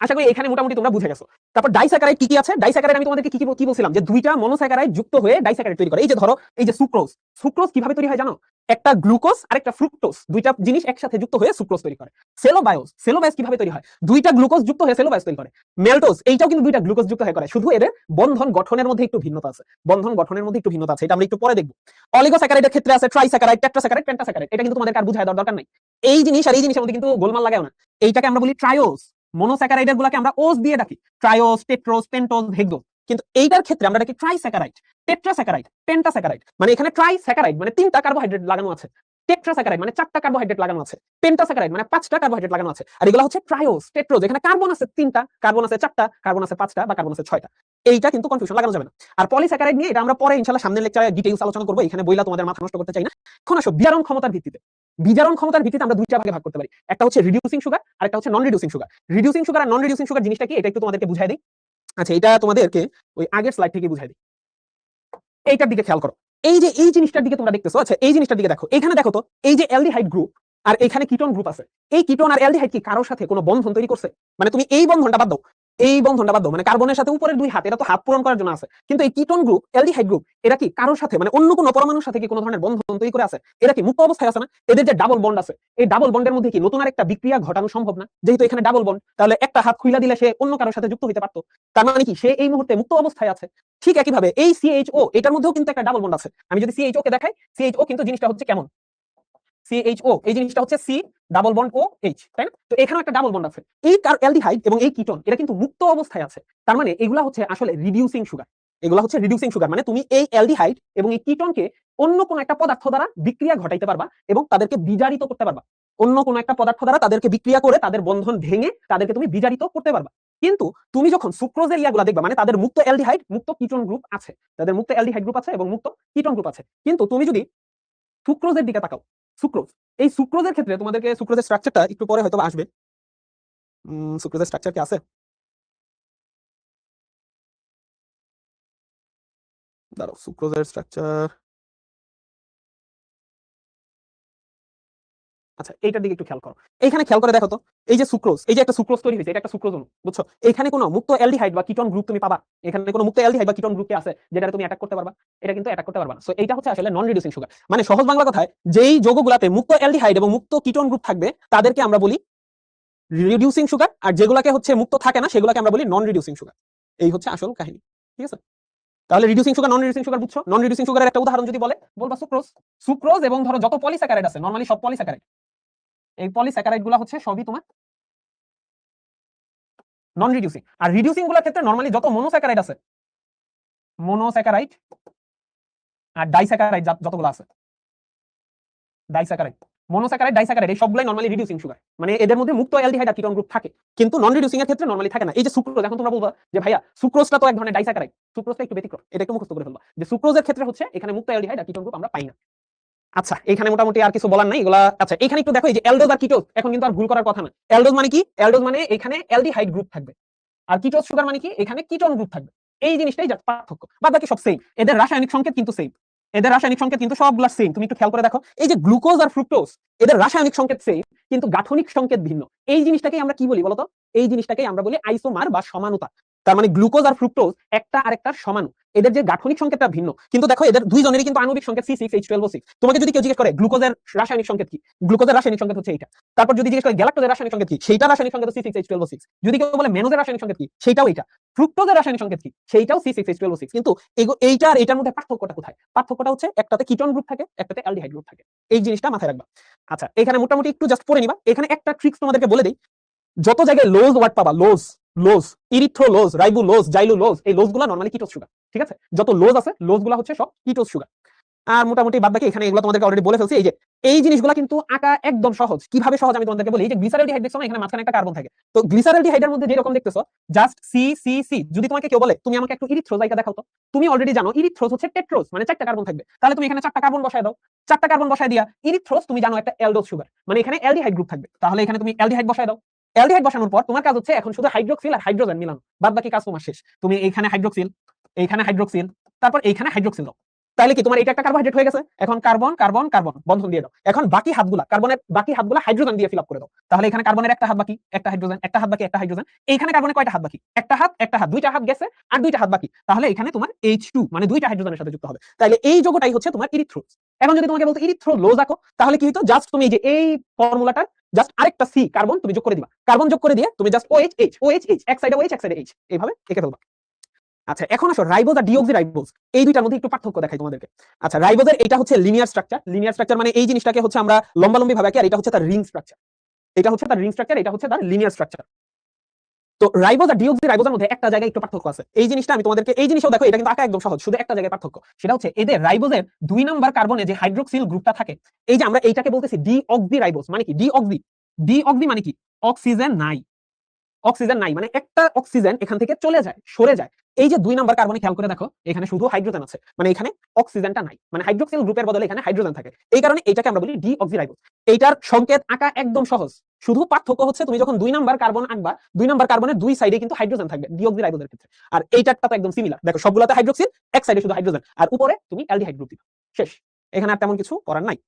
আশা করি এখানে মোটামুটি তোমরা বুঝে গেছো। তারপর ডাইস্যাকারাইড কি কি আছে? ডাইস্যাকারাইড আমি তোমাদেরকে কি বলছিলাম, যে দুইটা মনোস্যাকারাইড যুক্ত হয়ে ডাইস্যাকারাইড তৈরি করে। এই যে ধরো, এই যে সুক্রোজ, সুক্রোজ কিভাবে তৈরি হয় জানো? একটা গ্লুকোজ আর একটা ফ্রুক্টোজ, দুইটা জিনিস একসাথে যুক্ত হয়ে সুক্রোজ তৈরি করে। সেলোবায়োস, সেলোবায়োস কিভাবে তৈরি হয়? দুইটা গ্লুকোজ যুক্ত হয়ে সেলোবায়োস তৈরি করে। মেল্টোজ, এইটাও কিন্তু দুইটা গ্লুকোজ যুক্ত হয়ে করে, শুধু এদের বন্ধন গঠনের মধ্যে একটু ভিন্নতা আছে। বন্ধন গঠনের মধ্যে একটু ভিন্নতা আছে, এটা আমরা একটু পরে দেখব। অলিগোস্যাকারাইডের ক্ষেত্রে আছে ট্রাইস্যাকারাইড, টেট্রাস্যাকারাইড, পেন্টাস্যাকারাইড। এটা কিন্তু তোমাদের আর বুঝায় দেওয়ার দরকার নাই। এই জিনিস আর এই জিনিসের মধ্যে কিন্তু গোলমাল লাগাও না। এইটাকে আমরা বলি ট্রায়োস। মনোস্যাকারাইডের গুলাকে আমরা ওস দিয়ে ডাকি, ট্রায়োস, টেট্রোস, পেন্টোস, হেক্সোস। কিন্তু এইটার ক্ষেত্রে আমরা ডাকি ট্রাইস্যাকারাইড, টেট্রাস্যাকারাইড, পেন্টাস্যাকারাইড। মানে এখানে ট্রাইস্যাকারাইড মানে 3টা কার্বোহাইড্রেট লাগানো আছে, টেট্রাস্যাকারাইড মানে 4টা কার্বোহাইড্রেট লাগানো আছে, পেন্টাস্যাকারাইড মানে 5টা কার্বোহাইড্রেট লাগানো আছে। আর এগুলো হচ্ছে ট্রায়োস, টেট্রোস, এখানে কার্বন আছে 3টা, কার্বন আছে 4টা, কার্বন আছে 5টা বা কার্বন আছে 6টা। এইটা কিন্তু কনফিউশন লাগানো যাবে না। আর পলিস্যাকারাইড নিয়ে এটা আমরা পরে ইনশাআল্লাহ সামনের লেকচারে ডিটেইলস আলোচনা করব, এখানে বইলা তোমাদের মাথা নষ্ট করতে চাই না। এখন আসো বিজারণ ক্ষমতার ভিত্তিতে। বিজারণ ক্ষমতার ভিত্তিতে আমরা দুইটা ভাগে ভাগ করতে পারি, একটা হচ্ছে রিডিউসিং সুগার আর একটা হচ্ছে নন রিডিউসিং সুগার। রিডিউসিং সুগার আর নন রিডিউসিং সুগার জিনিসটা কি, এটা একটু তোমাদেরকে বুঝাই দিই। আচ্ছা, এটা তোমাদেরকে ওই আগের স্লাইড থেকে বুঝাই দিই। এইটার দিকে খেয়াল করো, এই যে এই জিনিসটার দিকে তোমরা দেখতেছো। আচ্ছা, এই জিনিসটার দিকে দেখো, এখানে দেখো তো, এই যে অ্যালডিহাইড গ্রুপ আর এখানে কিটোন গ্রুপ আছে, এই কিটোন আর অ্যালডিহাইড কি কারোর সাথে কোনো বন্ধন তৈরি করছে? মানে তুমি এই বন্ধনটা বাদ দাও, এই বন্ধনটা বাদ দাও, মানে কার্বনের সাথে উপরের 2 হাত, এটা তো হাত পূরণ করার জন্য আছে। কিন্তু এই কিটোন গ্রুপ, অ্যালডিহাইড গ্রুপ, এরা কি কারোর সাথে, মানে অন্য কোনো পরমাণুর সাথে কি কোনো ধরনের বন্ধন তৈরি করে আছে? এরা কি মুক্ত অবস্থায় আছে না? এদের যে ডাবল বন্ড আছে, এই ডাবল বন্ডের মধ্যে কি নতুন আর একটা বিক্রিয়া ঘটানো সম্ভব না? যেহেতু এখানে ডাবল বন্ড, তাহলে একটা হাত খুইলা দিলে সে অন্য কারোর সাথে যুক্ত হতে পারতো। তার মানে কি সে এই মুহূর্তে মুক্ত অবস্থায় আছে। ঠিক একইভাবে এই সিএইচও, এটার মধ্যেও কিন্তু একটা ডাবল বন্ড আছে। আমি যদি সিএইচও কে দেখাই, সিএইচও কিন্তু জিনিসটা হচ্ছে কেমন, সিএইচও এই জিনিসটা হচ্ছে C double bond O H, তাই না? তো এখানেও একটা ডাবল বন্ড আছে। এই অ্যালডিহাইড এবং এই কিটোন এরা কিন্তু মুক্ত অবস্থায় আছে। তার মানে এগুলা হচ্ছে আসলে রিডিউসিং সুগার। এগুলা হচ্ছে রিডিউসিং সুগার, মানে তুমি এই অ্যালডিহাইড এবং এই কিটোনকে অন্য কোনো একটা পদার্থ দ্বারা বিক্রিয়া ঘটাইতে পারবা এবং তাদেরকে বিজারিত করতে পারবা। অন্য কোনো একটা পদার্থ দ্বারা তাদেরকে বিক্রিয়া করে তাদের বন্ধন ভেঙে তাদেরকে তুমি বিজারিত করতে পারবা। কিন্তু তুমি যখন সুক্রোজের ইয়াগুলা দেখবা, মানে তাদের মুক্ত অ্যালডিহাইড, মুক্ত কিটোন গ্রুপ আছে, তাদের মুক্ত অ্যালডিহাইড গ্রুপ আছে এবং মুক্ত কিটোন গ্রুপ আছে। কিন্তু তুমি যদি সুক্রোজের দিকে তাকাও, সুক্রোজ, এই সুক্রোজের ক্ষেত্রে তোমাদেরকে সুক্রোজের স্ট্রাকচারটা একটু পরে হয়তো আসবে। সুক্রোজের স্ট্রাকচার কি আছে? দাঁড়াও, সুক্রোজের স্ট্রাকচার আচ্ছা এইটার দিকে একটু খেয়াল করো, এইখানে খেয়াল করে দেখো তো, এই যে সুক্রোজ, এই যে একটা সুক্রোজ তৈরি হয়েছে, এটা একটা সুক্রোজ অণু, বুঝছো? এখানে কোনো মুক্ত অ্যালডিহাইড বা কিটোন গ্রুপ তুমি পাবা? এখানে কোনো মুক্ত অ্যালডিহাইড বা কিটোন গ্রুপ কি আছে যেটা তুমি অ্যাটাক করতে পারবা? এটা কিন্তু অ্যাটাক করতে পারবা না। সো এইটা হচ্ছে আসলে নন রিডিউসিং সুগার। মানে সহজ বাংলা কথায়, যেই যৌগগুলাতে মুক্ত অ্যালডিহাইড এবং মুক্ত কিটোন গ্রুপ থাকবে তাদেরকে আমরা বলি রিডিউসিং সুগার, আর যেগুলাকে হচ্ছে মুক্ত থাকে না সেগুলোকে আমরা বলি নন রিডিউসিং সুগার। এই হচ্ছে আসল কাহিনী, ঠিক আছে? তাহলে রিডিউসিং সুগার, নন রিডিউসিং সুগার বুঝছো? নন রিডিউসিং সুগারের একটা উদাহরণ যদি বলে, বলবা সুক্রোজ। সুক্রোজ এবং ধরো যত পলিস্যাকারাইড আছে, নরমালি সব পলিস্যাকারাইড, এই পলিস্যাকারাইড গুলা হচ্ছে সবই তোমার নন রিডিউসিং। আর রিডিউসিং গুলোর ক্ষেত্রে নরমালি যত মনোস্যাকারাইড আছে, মনোস্যাকারাইড আর ডাইস্যাকারাইড যতগুলো আছে, ডাইস্যাকারাইড, মনোস্যাকারাইড, ডাইস্যাকারাইড, এই সবগুলাই নরমালি রিডিউসিং সুগার। মানে এদের মধ্যে মুক্ত অ্যালডিহাইড আর কিটোন গ্রুপ থাকে, কিন্তু নন রিডিউসিং এর ক্ষেত্রে নরমালি থাকে না। এই যে সুক্রোজ, এখন তোমরা বলবা যে ভাইয়া সুক্রোজটা তো এক ধরনের ডাইস্যাকারাইড, সুক্রোজটা একটু ব্যতিক্রম, এটা একটু মুখস্থ করে ফেলবা যে সুক্রোজের ক্ষেত্রে হচ্ছে এখানে মুক্ত অ্যালডিহাইড আর কিটোন গ্রুপ আমরা পাই না। আচ্ছা এখানে মোটামুটি আর কিছু বলার নাই এগুলা। আচ্ছা এখানে একটু দেখো, এই যে অ্যালডোজ আর কিটোজ, এখন কিন্তু আর ভুল করার কথা না। অ্যালডোজ মানে কি? অ্যালডোজ মানে এখানে অ্যালডিহাইড গ্রুপ থাকবে, আর কিটোজ সুগার মানে কি? এখানে কিটোন গ্রুপ থাকবে। এই জিনিসটাই যা পার্থক্য, বাদ বাকি সব সেম। এদের রাসায়নিক সংকেত কিন্তু সেম, এদের রাসায়নিক সংকেত কিন্তু সবগুলা সেম। তুমি একটু খেয়াল করে দেখো, এই যে গ্লুকোজ আর ফ্রুক্টোজ, এদের রাসায়নিক সংকেত সেম কিন্তু গাঠনিক সংকেত ভিন্ন। এই জিনিসটাকেই আমরা কি বলি বলতো? এই জিনিসটাকেই আমরা বলি আইসোমার বা সমানুতা। তার মানে গ্লুকোজ আর ফ্রুক্টোজ একটা আরেকটার সমান, এদের যে গাঠনিক সংকেতটা ভিন্ন। কিন্তু দেখো এদের দুইজনেরই কিন্তু আণবিক সংকেত C6H12O6। তোমাকে যদি কেউ জিজ্ঞেস করে গ্লুকোজের রাসায়নিক সংকেত কি, গ্লুকোজের রাসায়নিক সংকেত হচ্ছে এইটা। তারপর যদি জিজ্ঞেস করে গ্যালাক্টোজের রাসায়নিক সংকেত কি, সেইটা রাসায়নিক সংকেত C6H12O6। যদি কেউ বলে মেনোজের রাসায়নিক সংকেত কি, সেইটাও এইটা। ফ্রুক্টোজের রাসায়নিক সংকেত কি, সেইটাও C6H12O6। কিন্তু এইটা আর এটার মধ্যে পার্থক্যটা কোথায়? পার্থক্যটা হচ্ছে একটাতে কিটোন গ্রুপ থাকে, একটাতে অ্যালডিহাইড গ্রুপ থাকে। এই জিনিসটা মাথায় রাখবা। আচ্ছা এখানে মোটামুটি একটু জাস্ট পড়ে নিবা। এখানে একটা ট্রিক্স তোমাদেরকে বলে দেই, যত জায়গায় লোজ ওয়ার্ড পাবা, লোজ, লোজ, ইরিথ্রোলোজ, রাইবোলোজ, জাইলুলোজ, এই লোজ গুলা নরমালি কিটোজ সুগার, ঠিক আছে? যত লোজ আছে, লোজ গুলা হচ্ছে সব কিটোজ সুগার। আর মোটামুটি বাদ বাকি এখানে এগুলো তোমাদেরকে অলরেডি বলে ফেলছি। এই যে এই জিনিসগুলো কিন্তু আঁকা একদম সহজ। কিভাবে সহজ আমি তোমাদেরকে বলি, এই যে গ্লিসারলডিহাইড দেখছো না, এখানে মাঝখানে একটা কার্বন থাকে। তো গ্লিসারলডিহাইডের মধ্যে যেরকম দেখতেছো জাস্ট সি সি সি, যদি তোমাকে কেউ বলে তুমি আমাকে একটু ইরিথ্রোজ আইকা দেখাও তো, তুমি অলরেডি জানো ইরিথ্রোজ হচ্ছে টেট্রোজ, মানে চারটা কার্বন থাকবে। তাহলে তুমি এখানে চারটা কার্বন বসায় দাও, চারটা কার্বন বসায় দিয়া ইরিথ্রোজ তুমি জানো একটা অ্যালডোজ সুগার, মানে এখানে অ্যালডিহাইড গ্রুপ থাকবে। তাহলে এখানে তুমি অ্যালডিহাইড বসায় দাও। অ্যালডিহাইড বসানোর পর তোমার কাজ হচ্ছে এখন শুধু হাইড্রোক্সিল আর হাইড্রোজেন মিলানো, বাদ বাকি কাজ তোমার শেষ। তুমি এইখানে হাইড্রোক্সিল, এইখানে হাইড্রোক্সিল, তারপর এইখানে হাইড্রোক্সিল দাও। তাহলে কি তোমার এটা একটা কার্বোহাইড্রেট হয়ে গেছে। এখন কার্বন কার্বন কার্বন বন্ধন দিয়ে দাও। এখন বাকি হাতগুলা, কার্বনের বাকি হাতগুলা হাইড্রোজেন দিয়ে ফিল আপ করে দাও। তাহলে এখানে কার্বনের একটা হাত বাকি, একটা হাইড্রোজেন, একটা হাত বাকি, একটা হাইড্রোজেন। এইখানে কার্বনের কয়টা হাত বাকি? একটা হাত, একটা হাত, দুইটা হাত গেছে আর দুইটা হাত বাকি। তাহলে এখানে তোমার H2 মানে দুইটা হাইড্রোজেনের সাথে যুক্ত হবে। তাহলে এই যৌগটাই হচ্ছে তোমার ইরিথ্রোজ। এখন যদি তোমাকে বলতো ইরিথ্রোলোজ আঁকো, তাহলে কি হতো? জাস্ট তুমি এই যে এই ফর্মুলাটা জাস্ট আরেকটা সি কার্বন তুমি যোগ করে দিবা। কার্বন যোগ করে দিয়ে তুমি জাস্ট OH OH এক সাইডে OH এক সাইডে H এইভাবে এঁকে ফেলবা। আচ্ছা এখন আসো রাইবোজ আর ডিঅক্সি রাইবোজ, এই দুইটার মধ্যে একটু পার্থক্য দেখাই তোমাদেরকে। আচ্ছা রাইবোজের এটা হচ্ছে লিনিয়ার স্ট্রাকচার, লিনিয়ার স্ট্রাকচার মানে এই জিনিসটাকে হচ্ছে আমরা লম্বালম্বি ভাবে আঁকি, আর এটা হচ্ছে তার রিং স্ট্রাকচার। এটা হচ্ছে তার রিং স্ট্রাকচার, এটা হচ্ছে তার লিনিয়ার স্ট্রাকচার। তো রাইবোজ আর ডিঅক্সি রাইবোজের মধ্যে একটা জায়গায় একটু পার্থক্য আছে। এই জিনিসটা আমি তোমাদেরকে, এই জিনিসও দেখো এটা কিন্তু আঁকা একদম সহজ, শুধু একটা জায়গায় পার্থক্য। সেটা হচ্ছে এদের রাইবোজের 2 নাম্বার কার্বনে যে হাইড্রোক্সিল গ্রুপটা থাকে, এই যে আমরা এইটাকে বলতেছি ডিঅক্সি রাইবোজ। মানে কি ডিঅক্সি? ডিঅক্সি মানে কি? অক্সিজেন নাই, অক্সিজেন নাই মানে একটা অক্সিজেন এখান থেকে চলে যায়, সরে যায়। এই যে 2 নাম্বার কার্বনে খেয়াল করে দেখো, এখানে শুধু হাইড্রোজেন আছে, মানে এখানে অক্সিজেনটা নাই, মানে হাইড্রোক্সিল গ্রুপের বদলে এখানে হাইড্রোজেন থাকে। এই কারণে এটাকে আমরা বলি ডিঅক্সিরাইবোজ। এইটার সংকেত আঁকা একদম সহজ, শুধু পার্থক্য হচ্ছে তুমি যখন 2 নাম্বার কার্বন আঁকবা, 2 নাম্বার কার্বনের দুই সাইডে কিন্তু হাইড্রোজেন থাকবে ডিঅক্সিরাইবোজের ক্ষেত্রে। আর এইটারটা তো একদম সিমিলার, দেখো সবগুলাতে হাইড্রোক্সিল, এক সাইডে শুধু হাইড্রোজেন, আর উপরে তুমি অ্যালডিহাইড গ্রুপ দিবা, শেষ। এখানে আর তেমন কিছু করার নাই।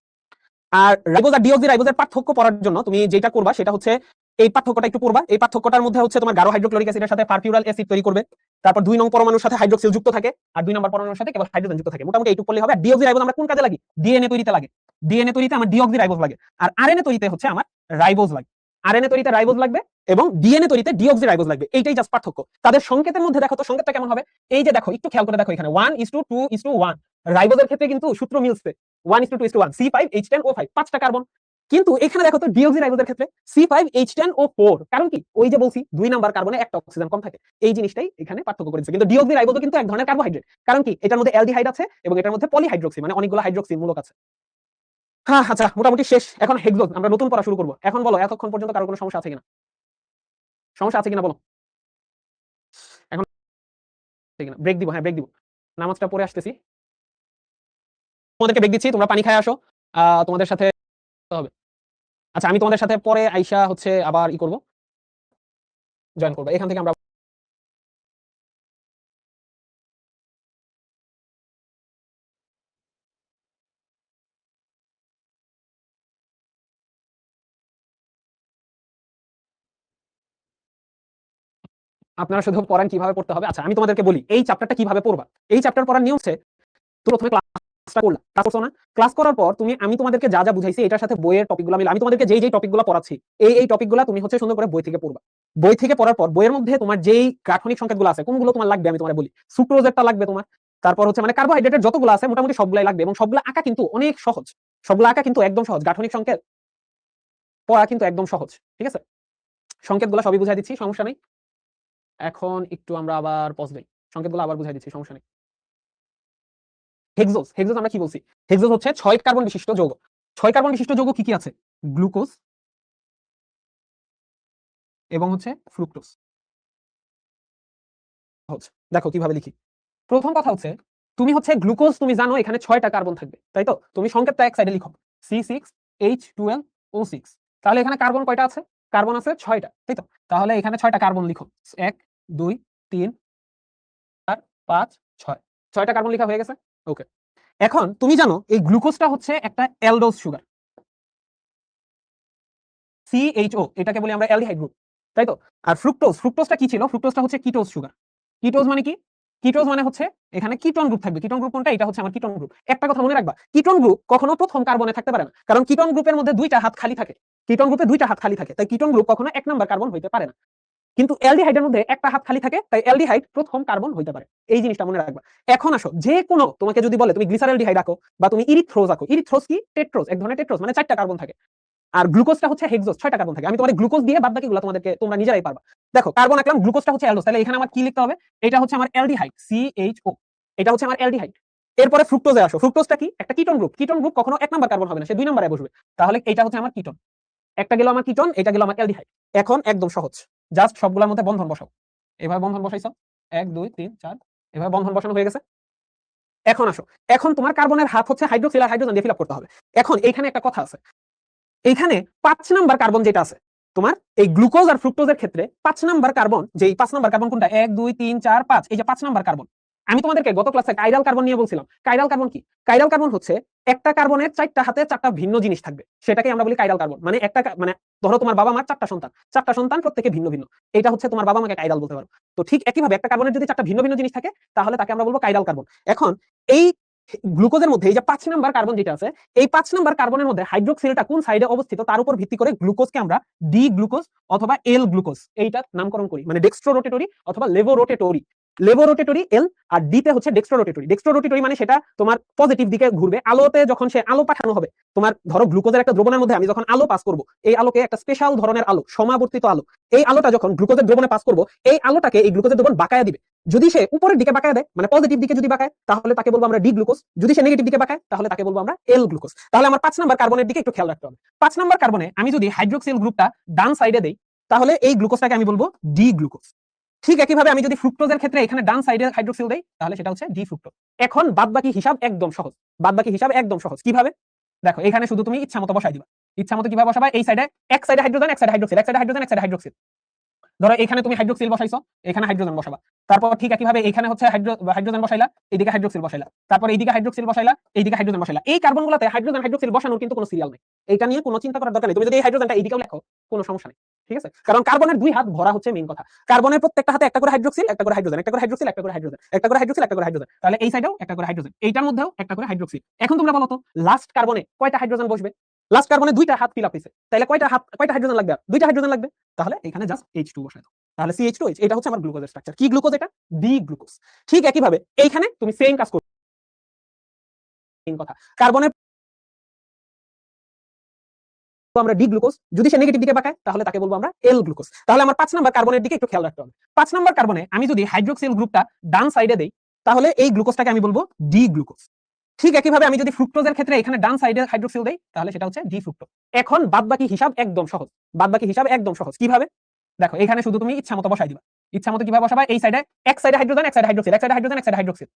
আর রাইবোজ আর ডিঅক্সিরাইবোজের পার্থক্য পড়ার জন্য তুমি যেটা করবা সেটা হচ্ছে এই পার্থক্যটা একটু পড়বা। এই পার্থক্যটার মধ্যে হচ্ছে তোমার গাঢ় হাইড্রোক্লোরিক অ্যাসিডের সাথে পারফিউরাল অ্যাসিড তৈরি করবে। তারপর 2 নং পরমাণুর সাথে হাইড্রোক্সিল যুক্ত থাকে, আর 2 নম্বর পরমাণুর সাথে কেবল হাইড্রোজেন যুক্ত থাকে। মোটামুটি এইটুকু পড়লে হবে। আর ডিঅক্সিরাইবোজ আমরা কোন কাজে লাগি? ডিএনএ তৈরিতে লাগে। ডিএনএ তৈরিতে আমার ডিঅক্সিরাইবোজ লাগে, আর আরএনএ তৈরিতে হচ্ছে আমার রাইবোজ লাগে। আরএনএ তৈরিতে রাইবোজ লাগবে এবং ডিএনএ তৈরিতে ডিঅক্সিরাইবোজ লাগবে। এইটাই জাস্ট পার্থক্য। তাদের সংকেতের মধ্যে দেখো তো সংকেতটা কেমন হবে। এই যে দেখো একটু খেয়াল করে দেখো, এখানে 1:2:1। রাইবোজের ক্ষেত্রে কিন্তু সূত্র মিলছে 1:2:1, C5H10O5, 5টা কার্বন। কিন্তু এখানে দেখো তো ডিঅক্সিরাইবোজের ক্ষেত্রে C5H10O4। কারণ কি? ওই যে বলছি 2 নাম্বার কার্বনে একটা অক্সিজেন কম থাকে, এই জিনিসটাই এখানে পার্থক্য করেছে। কিন্তু ডিঅক্সিরাইবোজও কিন্তু এক ধরনের কার্বোহাইড্রেট। কারণ কি? এটার মধ্যে অ্যালডিহাইড আছে এবং এটার মধ্যে পলিহাইড্রোক্সি মানে অনেকগুলো হাইড্রোক্সি মূলক আছে। হ্যাঁ আচ্ছা মোটামুটি শেষ। এখন হেক্সোজ আমরা নতুন পড়া শুরু করব। এখন বলো এতক্ষণ পর্যন্ত কারো কোনো সমস্যা আছে কিনা? সমস্যা আছে কিনা বলো। এখন ব্রেক দিব, হ্যাঁ ব্রেক দিব, নামাজটা পড়ে আসতেছি, তোমাদেরকে ব্রেক দিচ্ছি, তোমরা পানি খায় আসো। তোমাদের সাথে হবে। আচ্ছা আমি তোমাদের সাথে পরে আইসা হচ্ছে আবার ই করব, জয়েন করবো এখান থেকে আমরা আপনারা শুধু পড়েন কিভাবে পড়তে হবে। আচ্ছা আমি তোমাদেরকে বলি এই চ্যাপ্টারটা কিভাবে পড়বা। এই চ্যাপ্টার পড়ার নিয়ম হচ্ছে তুমি প্রথমে ক্লাসটা করলা, ক্লাস করছো না? ক্লাস করার পর আমি তোমাদেরকে যা যা বুঝাইছি এটার সাথে বইয়ের টপিকগুলো মিলে আমি তোমাদেরকে যেই টপিকগুলো পড়াচ্ছি এই টপিকগুলো তুমি হচ্ছে সুন্দর করে বই থেকে পড়বা। বই থেকে পড়ার পর বইয়ের মধ্যে তোমার যেই গাঠনিক সংকেতগুলো আছে কোনগুলো তোমার লাগবে আমি তোমার বলি। সুক্রোজেরটা লাগবে তোমার, তারপর হচ্ছে মানে কার্বোহাইড্রেটের যতগুলো আছে মোটামুটি সবগুলাই লাগবে এবং সবগুলো আঁকা কিন্তু অনেক সহজ। সবগুলো আঁকা কিন্তু একদম সহজ, গাঠনিক সংকেত পড়া কিন্তু একদম সহজ। ঠিক আছে, সংকেতগুলো সবই বুঝাই দিচ্ছি, সমস্যা নেই। এখন একটু আমরা আবার পজ দেই, সংকেতগুলো আবার বুঝাই দিচ্ছি, সমস্যা নেই। হেক্সোজ, হেক্সোজ আমরা কি বলছি? হেক্সোজ হচ্ছে 6 কার্বন বিশিষ্ট যৌগ। 6 কার্বন বিশিষ্ট যৌগ কি কি আছে? গ্লুকোজ এবং হচ্ছে ফ্রুক্টোজ। দেখো কিভাবে লিখি। প্রথম কথা হচ্ছে তুমি হচ্ছে গ্লুকোজ, তুমি জানো এখানে 6টা কার্বন থাকবে, তাই তো? তুমি সংকেতটা এক সাইডে লিখো C6H12O6। তাহলে এখানে কার্বন কয়টা আছে? কার্বন আছে 6টা, তাই তো? তাহলে এখানে 6টা কার্বন লিখো, 1 2 3 4 5 6। 6টা কার্বন লেখা হয়ে গেছে। ওকে, এখন তুমি জানো এই গ্লুকোজটা হচ্ছে একটা অ্যালডোজ সুগার, CHO, এটাকে বলি আমরা অ্যালডিহাইড গ্রুপ, তাই তো? আর ফ্রুক্টোজ, ফ্রুক্টোজটা কি ছিল? ফ্রুক্টোজটা হচ্ছে কিটোজ সুগার। কিটোজ মানে কি? কিটোজ মানে হচ্ছে এখানে কিটোন গ্রুপ থাকবে। কিটোন গ্রুপ কোনটা? এটা হচ্ছে আমার কিটোন গ্রুপ। একটা কথা মনে রাখবা, কিটোন গ্রুপ কখনো প্রথম কার্বনে থাকতে পারে না, কারণ কিটোন গ্রুপের মধ্যে দুইটা হাত খালি থাকে। কিটোন গ্রুপে দুইটা হাত খালি থাকে, তাই কিটোন গ্রুপ কখনো 1 নাম্বার কার্বন হইতে পারে না। কিন্তু অ্যালডিহাইডের মধ্যে একটা হাত খালি থাকে, তাই অ্যালডিহাইড প্রথম কার্বন হইতে পারে। এই জিনিসটা মনে রাখবা। এখন আসো, যে কোনো তোমাকে যদি বলে তুমি গ্লিসারলডিহাইড আঁকো বা তুমি ইরিথ্রোজ আঁকো, ইরিথ্রোজ কি? টেট্রোজ, এক ধরনের টেট্রোজ, মানে 4টা কার্বন থাকে। আর গ্লুকোজটা হচ্ছে হেক্সোজ, 6টা কার্বন থাকে। আমি তোমাদের গ্লুকোজ দিয়ে বাদ বাকিগুলো তোমাদেরকে তোমরা নিজেরাই পারবা। দেখো কার্বন আঁকলাম, গ্লুকোজটা হচ্ছে অ্যালডোজ, তাহলে এখানে আমার কি লিখতে হবে? এটা হচ্ছে আমার অ্যালডিহাইড, CHO। এটা হচ্ছে আমার অ্যালডিহাইড। এরপরে ফ্রুক্টোজে আসো, ফ্রুক্টোজটা কি? একটা কিটোন গ্রুপ। কিটোন গ্রুপ কখনো 1 নাম্বার কার্বন হবে না, সে 2 নাম্বারে বসবে। তাহলে এটা হচ্ছে আমার কিটোন। একটা গেল আমার কিটোন, এটা গেল আমার অ্যালডিহাইড। এখন একদম সহজ, জাস্ট সবগুলোর মধ্যে বন্ধন বসাও। এভাবে বন্ধন বসাইছো, 1 2 3 4, এভাবে বন্ধন বসানো হয়ে গেছে। এখন আসো, এখন তোমার কার্বনের হাত হচ্ছে হাইড্রোক্সিল আর হাইড্রোজেন দিয়ে ফিল আপ করতে হবে। এখন এইখানে একটা কথা আছে, এইখানে 5 নাম্বার কার্বন যেটা আছে তোমার এই গ্লুকোজ আর ফ্রুক্টোজের ক্ষেত্রে 5 নাম্বার কার্বন, যে 5 নাম্বার কার্বন কোনটা? 1 2 3 4 5, এই যে 5 নাম্বার কার্বন। আমি তোমাদেরকে গত ক্লাসে কাইরাল কার্বন নিয়ে বলছিলাম। কাইরাল কার্বন কি? কাইরাল কার্বন হচ্ছে একটা কার্বনের 4টা হাতে 4টা ভিন্ন জিনিস থাকবে, সেটাকে আমরা বলি কাইরাল কার্বন। মানে একটা মানে ধরো তোমার বাবা মার 4টা সন্তান, 4টা সন্তান প্রত্যেকে ভিন্ন ভিন্ন, এটা হচ্ছে তোমার বাবা মাকে কাইরাল বলতে পারো। তো ঠিক একইভাবে একটা কার্বনের যদি 4টা ভিন্ন ভিন্ন জিনিস থাকে তাহলে তাকে আমরা বলবো কাইরাল কার্বন। এখন এই গ্লুকোজের মধ্যে এই যে 5 নাম্বার কার্বন যেটা আছে, এই 5 নাম্বার কার্বনের মধ্যে হাইড্রোক্সিলটা কোন সাইডে অবস্থিত তার উপর ভিত্তি করে গ্লুকোজকে আমরা ডি গ্লুকোজ অথবা এল গ্লুকোজ এইটা নামকরণ করি, মানে ডেক্সট্রো রোটেটরি অথবা লেভো রোটেটরি। লেভো রোটেটরি এল, আর ডি তে হচ্ছে ডেক্সট্রো রোটেটরি। ডেক্সট্রো রোটেটরি মানে সেটা তোমার পজিটিভ দিকে ঘুরবে। আলোতে যখন সে আলো পাঠানো হবে, তোমার ধরো গ্লুকোজের একটা দ্রবণের মধ্যে আমি যখন আলো পাস করব, এই আলোকে একটা স্পেশাল ধরনের আলো, সমাবর্তিত আলো, এই আলোটা যখন গ্লুকোজের দ্রবণে পাস করব, এই আলোটাকে এই গ্লুকোজের দ্রবণ বাঁকায়া দিবে। যদি সে উপরের দিকে বাঁকায় দেয়, মানে পজিটিভ দিকে যদি বাঁকায়, তাহলে তাকে বলবো আমরা ডি গ্লুকোজ। যদি সে নেগেটিভ দিকে বাঁকায় তাহলে তাকে বলবো আমরা এল গ্লুকোজ। তাহলে আমার 5 নাম্বার কার্বনের দিকে একটু খেয়াল রাখতে হবে। 5 নাম্বার কার্বনে আমি যদি হাইড্রোক্সিল গ্রুপটা ডান সাইডে দেই, তাহলে এই গ্লুকোজটাকে আমি বলবো ডি গ্লুকোজ। ঠিক একইভাবে আমি যদি ফ্রুক্টোজের ক্ষেত্রে এখানে ডান সাইডে হাইড্রোক্সিল দেই, তাহলে সেটা হচ্ছে ডি ফ্রুক্টোজ। এখন বাদবাকি হিসাব একদম সহজ, বাদবাকি হিসাব একদম সহজ। কিভাবে? দেখো এখানে শুধু তুমি ইচ্ছা মতো বসাই দিবা। ইচ্ছা মতো কিভাবে বসাবা? এই সাইডে এক সাইডে হাইড্রোজেন, এক সাইডে হাইড্রোক্সিল, এক সাইডে হাইড্রোজেন, এক সাইডে হাইড্রোক্সিল। ধরো এখানে তুমি হাইড্রোক্সিল বসাইছো, এখানে হাইড্রোজেন বসাবা। তারপর ঠিক একইভাবে এখানে হচ্ছে হাইড্রোজেন বসাইলা, এইদিকে হাইড্রোক্সিল বসাইলা। তারপর এইদিকে হাইড্রোক্সিল বসাইলা, এইদিকে হাইড্রোজেন বসাইলা। এই কার্বনগুলোতে হাইড্রোজেন হাইড্রোক্সিল বসানোর কিন্তু কোনো সিরিয়াল নেই। এটা নিয়ে কোনো চিন্তা করার দরকার নেই। তুমি যদি এই হাইড্রোজেনটা এইদিকেও লেখো কোনো সমস্যা নেই, ঠিক আছে? কারণ কার্বনের 2 হাত ভরা হচ্ছে মেইন কথা। কার্বনের প্রত্যেকটা হাতে একটা করে হাইড্রোক্সিল, একটা করে হাইড্রোজেন, একটা করে হাইড্রোক্সিল, একটা করে হাইড্রোজেন, একটা করে হাইড্রোক্সিল, একটা করে হাইড্রোজেন। তাহলে এই সাইডেও একটা করে হাইড্রোজেন, এইটার মধ্যেও একটা করে হাইড্রোক্সিল। এখন তোমরা বলো তো লাস্ট কার্বনে কয়টা হাইড্রোজেন বসবে? লাস্ট কার্বনে 2টা হাত ফিল আপ হইছে, তাহলে কয়টা হাইড্রোজেন লাগবে? 2টা হাইড্রোজেন লাগবে। তাহলে এখানে জাস্ট H2 বসাই দাও। তাহলে CH2H, এটা হচ্ছে আমার গ্লুকোজের স্ট্রাকচার। কি গ্লুকোজ এটা? D glucose. ঠিক একইভাবে এইখানে তুমি সেম কাজ করবে। মেইন কথা, কার্বনের আমরা ডি গ্লুকোজ, যদি সে নেগেটিভ দিকে বাঁকায় তাহলে তাকে বলবো আমরা এল গ্লুকোজ। তাহলে আমার 5 নাম্বার কার্বনের দিকে একটু খেয়াল রাখতে হবে। 5 নাম্বার কার্বনে আমি যদি হাইড্রোক্সিল গ্রুপটা ডান সাইডে দেই, তাহলে এই গ্লুকোজটাকে আমি বলবো ডি গ্লুকোজ। ঠিক একইভাবে আমি যদি ফ্রুক্টোজের ক্ষেত্রে এখানে ডান সাইডে হাইড্রোক্সিল দেই, তাহলে সেটা হচ্ছে ডি ফ্রুক্টোজ। এখন বাদবাকি হিসাব একদম সহজ, বাদবাকি হিসাব একদম সহজ। কিভাবে? দেখো এখানে শুধু তুমি ইচ্ছা মতো বসাই দিবা। ইচ্ছা মতো কিভাবে বসাবা? এই সাইডে এক সাইডে হাইড্রোজেন, এক সাইডে হাইড্রোক্সিল, এক সাইডে হাইড্রোজেন, এক সাইডে হাইড্রোক্সিল।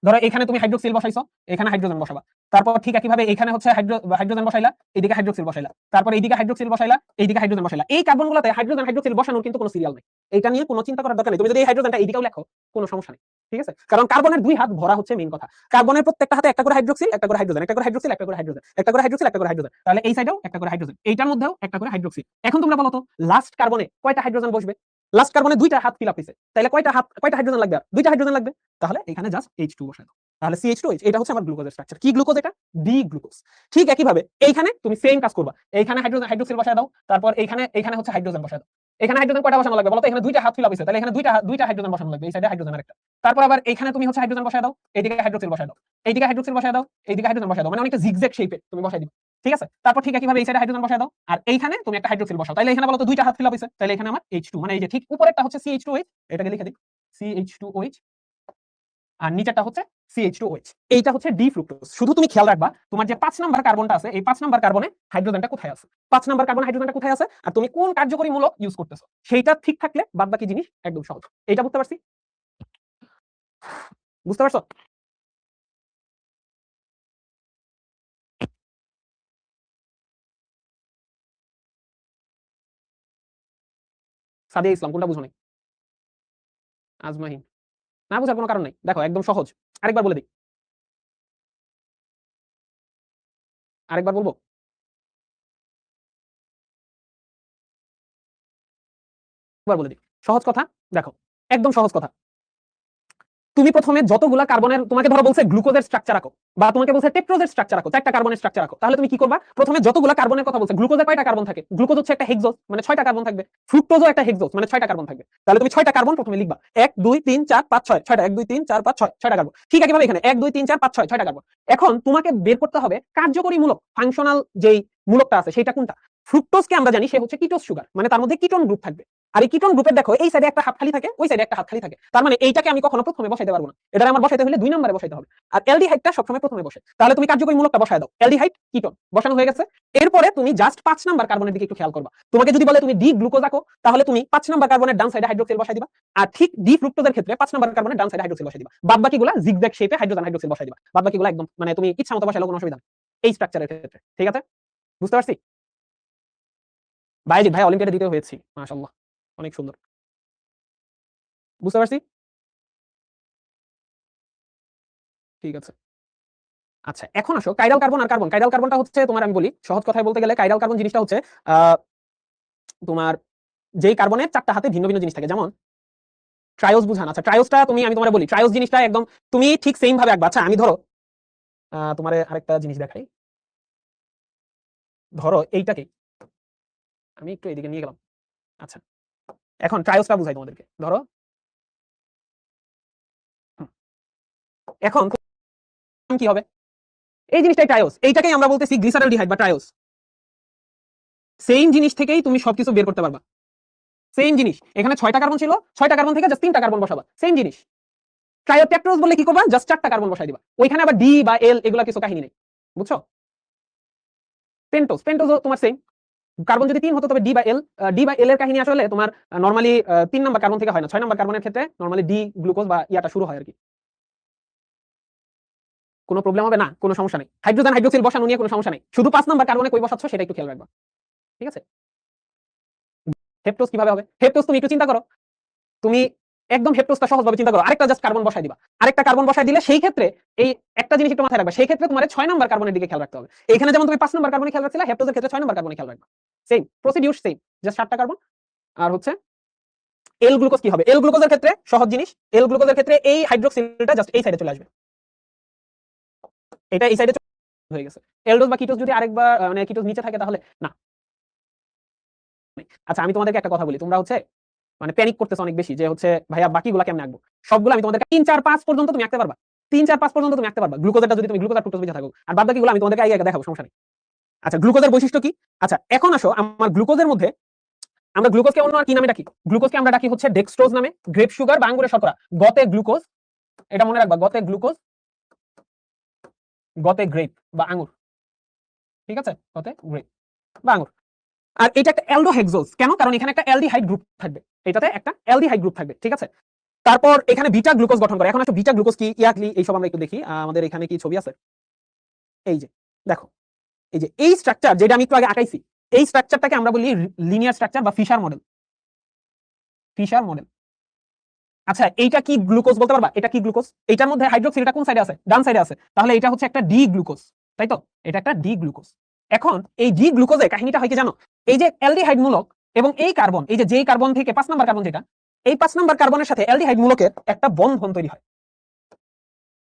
ধরো এখানে তুমি হাইড্রোক্সিল বসাইছো, এখানে হাইড্রোজেন বসাবা। তারপর ঠিক একইভাবে এখানে হচ্ছে হাইড্রোজেন বসাইলা, এইদিকে হাইড্রোক্সিল বসাইলা। তারপর এইদিকে হাইড্রোক্সিল বসাইলা, এইদিকে হাইড্রোজেন বসাইলা। এই কার্বনগুলোতে হাইড্রোজেন হাইড্রোক্সিল বসানোর কিন্তু কোনো সিরিয়াল নেই। এটা নিয়ে কোনো চিন্তা করার দরকার নেই। তুমি যদি এই হাইড্রোজেনটা এইদিকেও লেখো কোনো সমস্যা নেই, ঠিক আছে? কারণ কার্বনের 2 হাত ভরা হচ্ছে মেইন কথা। কার্বনের প্রত্যেকটা হাতে একটা করে হাইড্রোক্সিল, একটা করে হাইড্রোজেন, একটা করে হাইড্রোক্সিল, একটা করে হাইড্রোজেন, একটা করে হাইড্রোক্সিল, একটা করে হাইড্রোজেন। তাহলে এই সাইডেও একটা করে হাইড্রোজেন, এইটার মধ্যেও একটা করে হাইড্রোক্সিল। এখন তোমরা বলো তো লাস্ট কার্বনে কয়টা হাইড্রোজেন বসবে? লাস্ট কার্বনে দুইটা হাত ফিল আপ হইছে, তাহলে কয়টা হাইড্রোজেন লাগবে? আর দুইটা হাইড্রোজেন লাগবে, তাহলে এখানে জাস্ট H2 বসাই দাও। তাহলে CH2H, এটা হচ্ছে আমার গ্লুকোজের স্ট্রাকচার। কি গ্লুকোজ এটা? D glucose. ঠিক একই ভাবে এইখানে তুমি সেম কাজ করবা, এইখানে হাইড্রোক্সিল বসায় দাও, তারপর এইখানে হচ্ছে হাইড্রোজেন বসায় দাও। এখানে হাইড্রোজেন কয়টা বসানো লাগবে বলো তো? এখানে দুইটা হাত ফিল আপ হইছে, তাহলে এখানে দুইটা হাইড্রোজেন বসানো লাগবে, এই সাইডে হাইড্রোজেন আরেকটা। তারপর আবার এইখানে তুমি হচ্ছে হাইড্রোজেন বসায় দাও, এইদিকে হাইড্রোক্সিল বসায় দাও, এইদিকে হাইড্রোক্সিল বসায় দাও, এইদিকে হাইড্রোজেন বসায় দাও, মানে অনেকটা জিগজ্যাগ শেপে তুমি বসায় দিবে। ঠিক আছে? তারপর ঠিক একইভাবে এই সাইডে হাইড্রোজেন বসায় দাও, আর এইখানে তুমি একটা হাইড্রোক্সিল বসাও, তাহলে এখানে বলো তো দুইটা হাত ফিল আপ হইছে, তাহলে এখানে আমার H2, মানে এই যে ঠিক উপরেরটা হচ্ছে CH2H, এটাকে লিখে দিই CH2OH, আর নিচেরটা হচ্ছে CH2OH। এইটা হচ্ছে ডি ফ্রুক্টোজ। শুধু তুমি খেয়াল রাখবা তোমার যে 5 নাম্বার কার্বনটা আছে, এই 5 নাম্বার কার্বনে হাইড্রোজেনটা কোথায় আছে, 5 নাম্বার কার্বনে হাইড্রোজেনটা কোথায় আছে, আর তুমি কোন কার্যকরী মূলক ইউজ করতেছো সেইটা ঠিক থাকলে বাদবাকি জিনিস একদম সহজ। এইটা বুঝতে পারছি? বুঝতে পারছো? সাদিয়া ইসলাম কোনটা বুঝো নাই? আজমাহিন, না বুঝার কোনো কারণ নাই, দেখো একদম সহজ। আরেকবার বলে দিই, আরেকবার বলবো। একবার বলে দিই, সহজ কথা। দেখো, একদম সহজ কথা। তুমি প্রথমে যতগুলা কার্বনের, তোমাকে ধরো বলছে গ্লুকোজের স্ট্রাকচার আঁকো, বা তোমাকে বলছে টেট্রোজের স্ট্রাকচার আঁকো, 4টা কার্বনের স্ট্রাকচার আঁকো, তাহলে তুমি কি করবা? প্রথমে যতগুলা কার্বনের কথা বলছে, গ্লুকোজে কয়টা কার্বন থাকে? গ্লুকোজ হচ্ছে একটা হেক্সোস, মানে 6টা কার্বন থাকবে। ফ্রুক্টোজও একটা হেক্সোস, মানে 6টা কার্বন থাকবে। তাহলে তুমি 6টা কার্বন প্রথমে লিখবা, 1 2 3 4 5 6, 6টা, 1 2 3 4 5 6, 6টা কার্বন। ঠিক একইভাবে এখানে 1 2 3 4 5 6, 6টা কার্বন। এখন তোমাকে বের করতে হবে কার্যকরী মূলক, ফাংশনাল যেই মূলকটা আছে সেটা কোনটা। ফ্রুক্টোজকে আমরা জানি সে হচ্ছে কিটোজ সুগার, মানে তার মধ্যে কিটোন গ্রুপ থাকবে। আর এই কিটোন গ্রুপের দেখো এই সাইডে একটা হাত খালি থাকে, ওই সাইডে একটা হাত খালি থাকে, তার মানে এইটাকে আমি কখনো প্রথমে বসাইতে পারবো না, এটা আমার বসাইতে হলে 2 নম্বরে বসাইতে হবে। আর অ্যালডিহাইডটা সবসময় প্রথমে বসে, তাহলে তুমি কার্যকরী মূলকটা বসায় দাও, অ্যালডিহাইড কিটোন বসানো হয়ে গেছে। এরপরে তুমি জাস্ট 5 নাম্বার কার্বনের দিকে একটু খেয়াল করবা। তোমাকে যদি বলে তুমি ডি গ্লুকোজ আঁকো, তাহলে তুমি 5 নাম্বার কার্বনের ডান সাইডে হাইড্রোক্সিল বসাই দিবা, আর ঠিক ডি ফ্রুক্টোজের ক্ষেত্রে 5 নাম্বার কার্বনের ডান সাইডে হাইড্রোক্সিল বসাই দিবা। বাদবাকিগুলো জিগজ্যাগ শেপে হাইড্রোজেন হাইড্রোক্সিল বসাই দিবা, বাদবাকিগুলো একদম মানে তুমি ইচ্ছা মতো বসাইলেও কোনো অসুবিধা নেই এই স্ট্রাকচারের ক্ষেত্রে। ঠিক আছে? বুঝতে পারছি? বাইজিৎ ভাই অলিম্পিয়াডে দ্বিতীয় হয়েছি, মাশাআল্লাহ, অনেক সুন্দর। বুঝতে পারছি? ঠিক আছে। আচ্ছা, এখন আসো কাইরাল কার্বন আর কার্বন। কাইরাল কার্বনটা হচ্ছে তোমার, আমি বলি সহজ কথায় বলতে গেলে, কাইরাল কার্বন জিনিসটা হচ্ছে তোমার যেই কার্বনের 4টা হাতে ভিন্ন ভিন্ন জিনিস থাকে, যেমন ট্রায়োস বুঝান। আচ্ছা, ট্রায়োসটা আমি তোমার বলি, ট্রায়োস জিনিসটা একদম তুমি ঠিক সেম ভাবে আঁকবা। আচ্ছা, আমি ধরো তোমার আরেকটা জিনিস দেখাই। ধরো এইটাকে আমি একটু এদিকে নিয়ে গেলাম। আচ্ছা, এখন ট্রায়োসটা বুঝাই তোমাদেরকে। ধরো হুম, এখন কি হবে? এই জিনিসটাই ট্রায়োস, এইটাকেই আমরা বলতেছি গ্লিসারলডিহাইড বা ট্রায়োস। সেম জিনিস থেকেই তুমি সবকিছু বের করতে পারবা। সেম জিনিস, এখানে 6টা কার্বন ছিল, 6টা কার্বন থেকে জাস্ট 3টা কার্বন বসাবা, সেম জিনিস। ট্রায়োটেট্রোজ বলে কি করবা? জাস্ট 4টা কার্বন বসাই দিবা, ওইখানে আবার ডি বা এল এগুলা কিছু কাহিনী নেই। বুঝছো? পেন্টোজও তোমার সেম। কার্বন যদি 3 হতো তবে ডি বা এল এর কাহিনী আসলে তোমার নরমালি 3 নাম্বার কার্বন থেকে হয় না, 6 নাম্বার কার্বনের ক্ষেত্রে নরমালি ডি গ্লুকোজ বা ইয়াটা শুরু হয় আর কি। কোনো প্রবলেম হবে না, কোনো সমস্যা নেই। হাইড্রোজেন হাইড্রোক্সিল বসানো নিয়ে কোনো সমস্যা নেই, শুধু 5 নাম্বার কার্বনে কই বসাচ্ছ সেটা একটু খেয়াল রাখবা। ঠিক আছে? হেপ্টোজ কিভাবে হবে? হেপ্টোজ তুমি একটু চিন্তা করো, তুমি একদম হেপ্টোজটা সহজভাবে চিন্তা করো, আরেকটা জাস্ট কার্বন বসাই দিবা, আরেকটা কার্বন বসাই দিলে সেই ক্ষেত্রে এই একটা জিনিস একটু মাথায় রাখবা, সেই ক্ষেত্রে তোমার 6 নাম্বার কার্বনের দিকে খেয়াল রাখতে হবে। এখানে যেমন তুমি 5 নাম্বার কার্বনে খেয়াল রাখছিলে, হেপ্টোজের ক্ষেত্রে 6 নাম্বার কার্বনে খেয়াল রাখবা। সেম প্রসিডিউর, সেম, জাস্ট 7টা কার্বন। আর হচ্ছে এল গ্লুকোজ কি হবে? এল গ্লুকোজের ক্ষেত্রে সহজ জিনিস, এল গ্লুকোজের ক্ষেত্রে এই হাইড্রোক্সিলটা জাস্ট এই সাইডে চলে আসবে, এটা এই সাইডে হয়ে গেছে। এলডোজ বা কিটোজ যদি আরেকবার মানে কিটোজ নিচে থাকে তাহলে না। আচ্ছা, আমি তোমাদেরকে একটা কথা বলি, তোমরা হচ্ছে মানে প্যানিক করতেছ অনেক বেশি যে হচ্ছে ভাইয়া বাকিগুলো কেমনে আঁকবো। সবগুলো আমি তোমাদেরকে 3 4 5 পর্যন্ত তুমি আঁকতে পারবা, 3 4 5 পর্যন্ত তুমি আঁকতে পারবা, গ্লুকোজটা যদি তুমি গ্লুকোজ আর ফ্রুক্টোজ বুঝে থাকো, আর বাদ বাকিগুলো আমি তোমাদেরকে আগে আগে দেখাবো, সমস্যা নেই। আচ্ছা, গ্লুকোজের বৈশিষ্ট্য কি? আচ্ছা, এখন আসো আমার গ্লুকোজের মধ্যে, আমরা গ্লুকোজকে অন্য আর কি নামে ডাকি? গ্লুকোজকে আমরা ডাকি হচ্ছে ডেক্সট্রোজ নামে, গ্রেপ সুগার বা আঙ্গুরের শর্করা। গতে গ্লুকোজ, এটা মনে রাখবা, গতে গ্লুকোজ, গতে গ্রেপ বা আঙ্গুর। ঠিক আছে? গতে গ্রেপ বা আঙ্গুর। আর এটা একটা অ্যালডোহেক্সোজ, কেন? কারণ এখানে একটা অ্যালডিহাইড গ্রুপ থাকবে, এটাতে একটা অ্যালডিহাইড গ্রুপ থাকবে। ঠিক আছে? তারপর এখানে বিটা গ্লুকোজ গঠন করে। এখন একটা বিটা গ্লুকোজ কি, ইয়াকলি, এইসব আমরা একটু দেখি। আমাদের এখানে কি ছবি আছে? এই যে দেখো, এই যে এই স্ট্রাকচার যেটা আমি একটু আগে আঁকাইছি, এই স্ট্রাকচারটাকে আমরা বলি লিনিয়ার স্ট্রাকচার বা ফিশার মডেল। Fischer model. আচ্ছা, এইটা কি গ্লুকোজ বলতে পারবা? এটা কি গ্লুকোজ? এটার মধ্যে হাইড্রোক্সিলটা কোন সাইডে আছে? ডান সাইডে আছে, তাহলে এটা হচ্ছে একটা ডি গ্লুকোজ, তাই তো? এটা একটা ডি গ্লুকোজ। এখন এই ডি গ্লুকোজে কাহিনীটা হয় কি জানো? এই যে অ্যালডিহাইড মূলক, এবং এই কার্বন, এই যে যেই কার্বন থেকে 5 নাম্বার কার্বন, যেটা এই 5 নাম্বার কার্বনের সাথে অ্যালডিহাইড মূলকের একটা বন্ধন তৈরি হয়,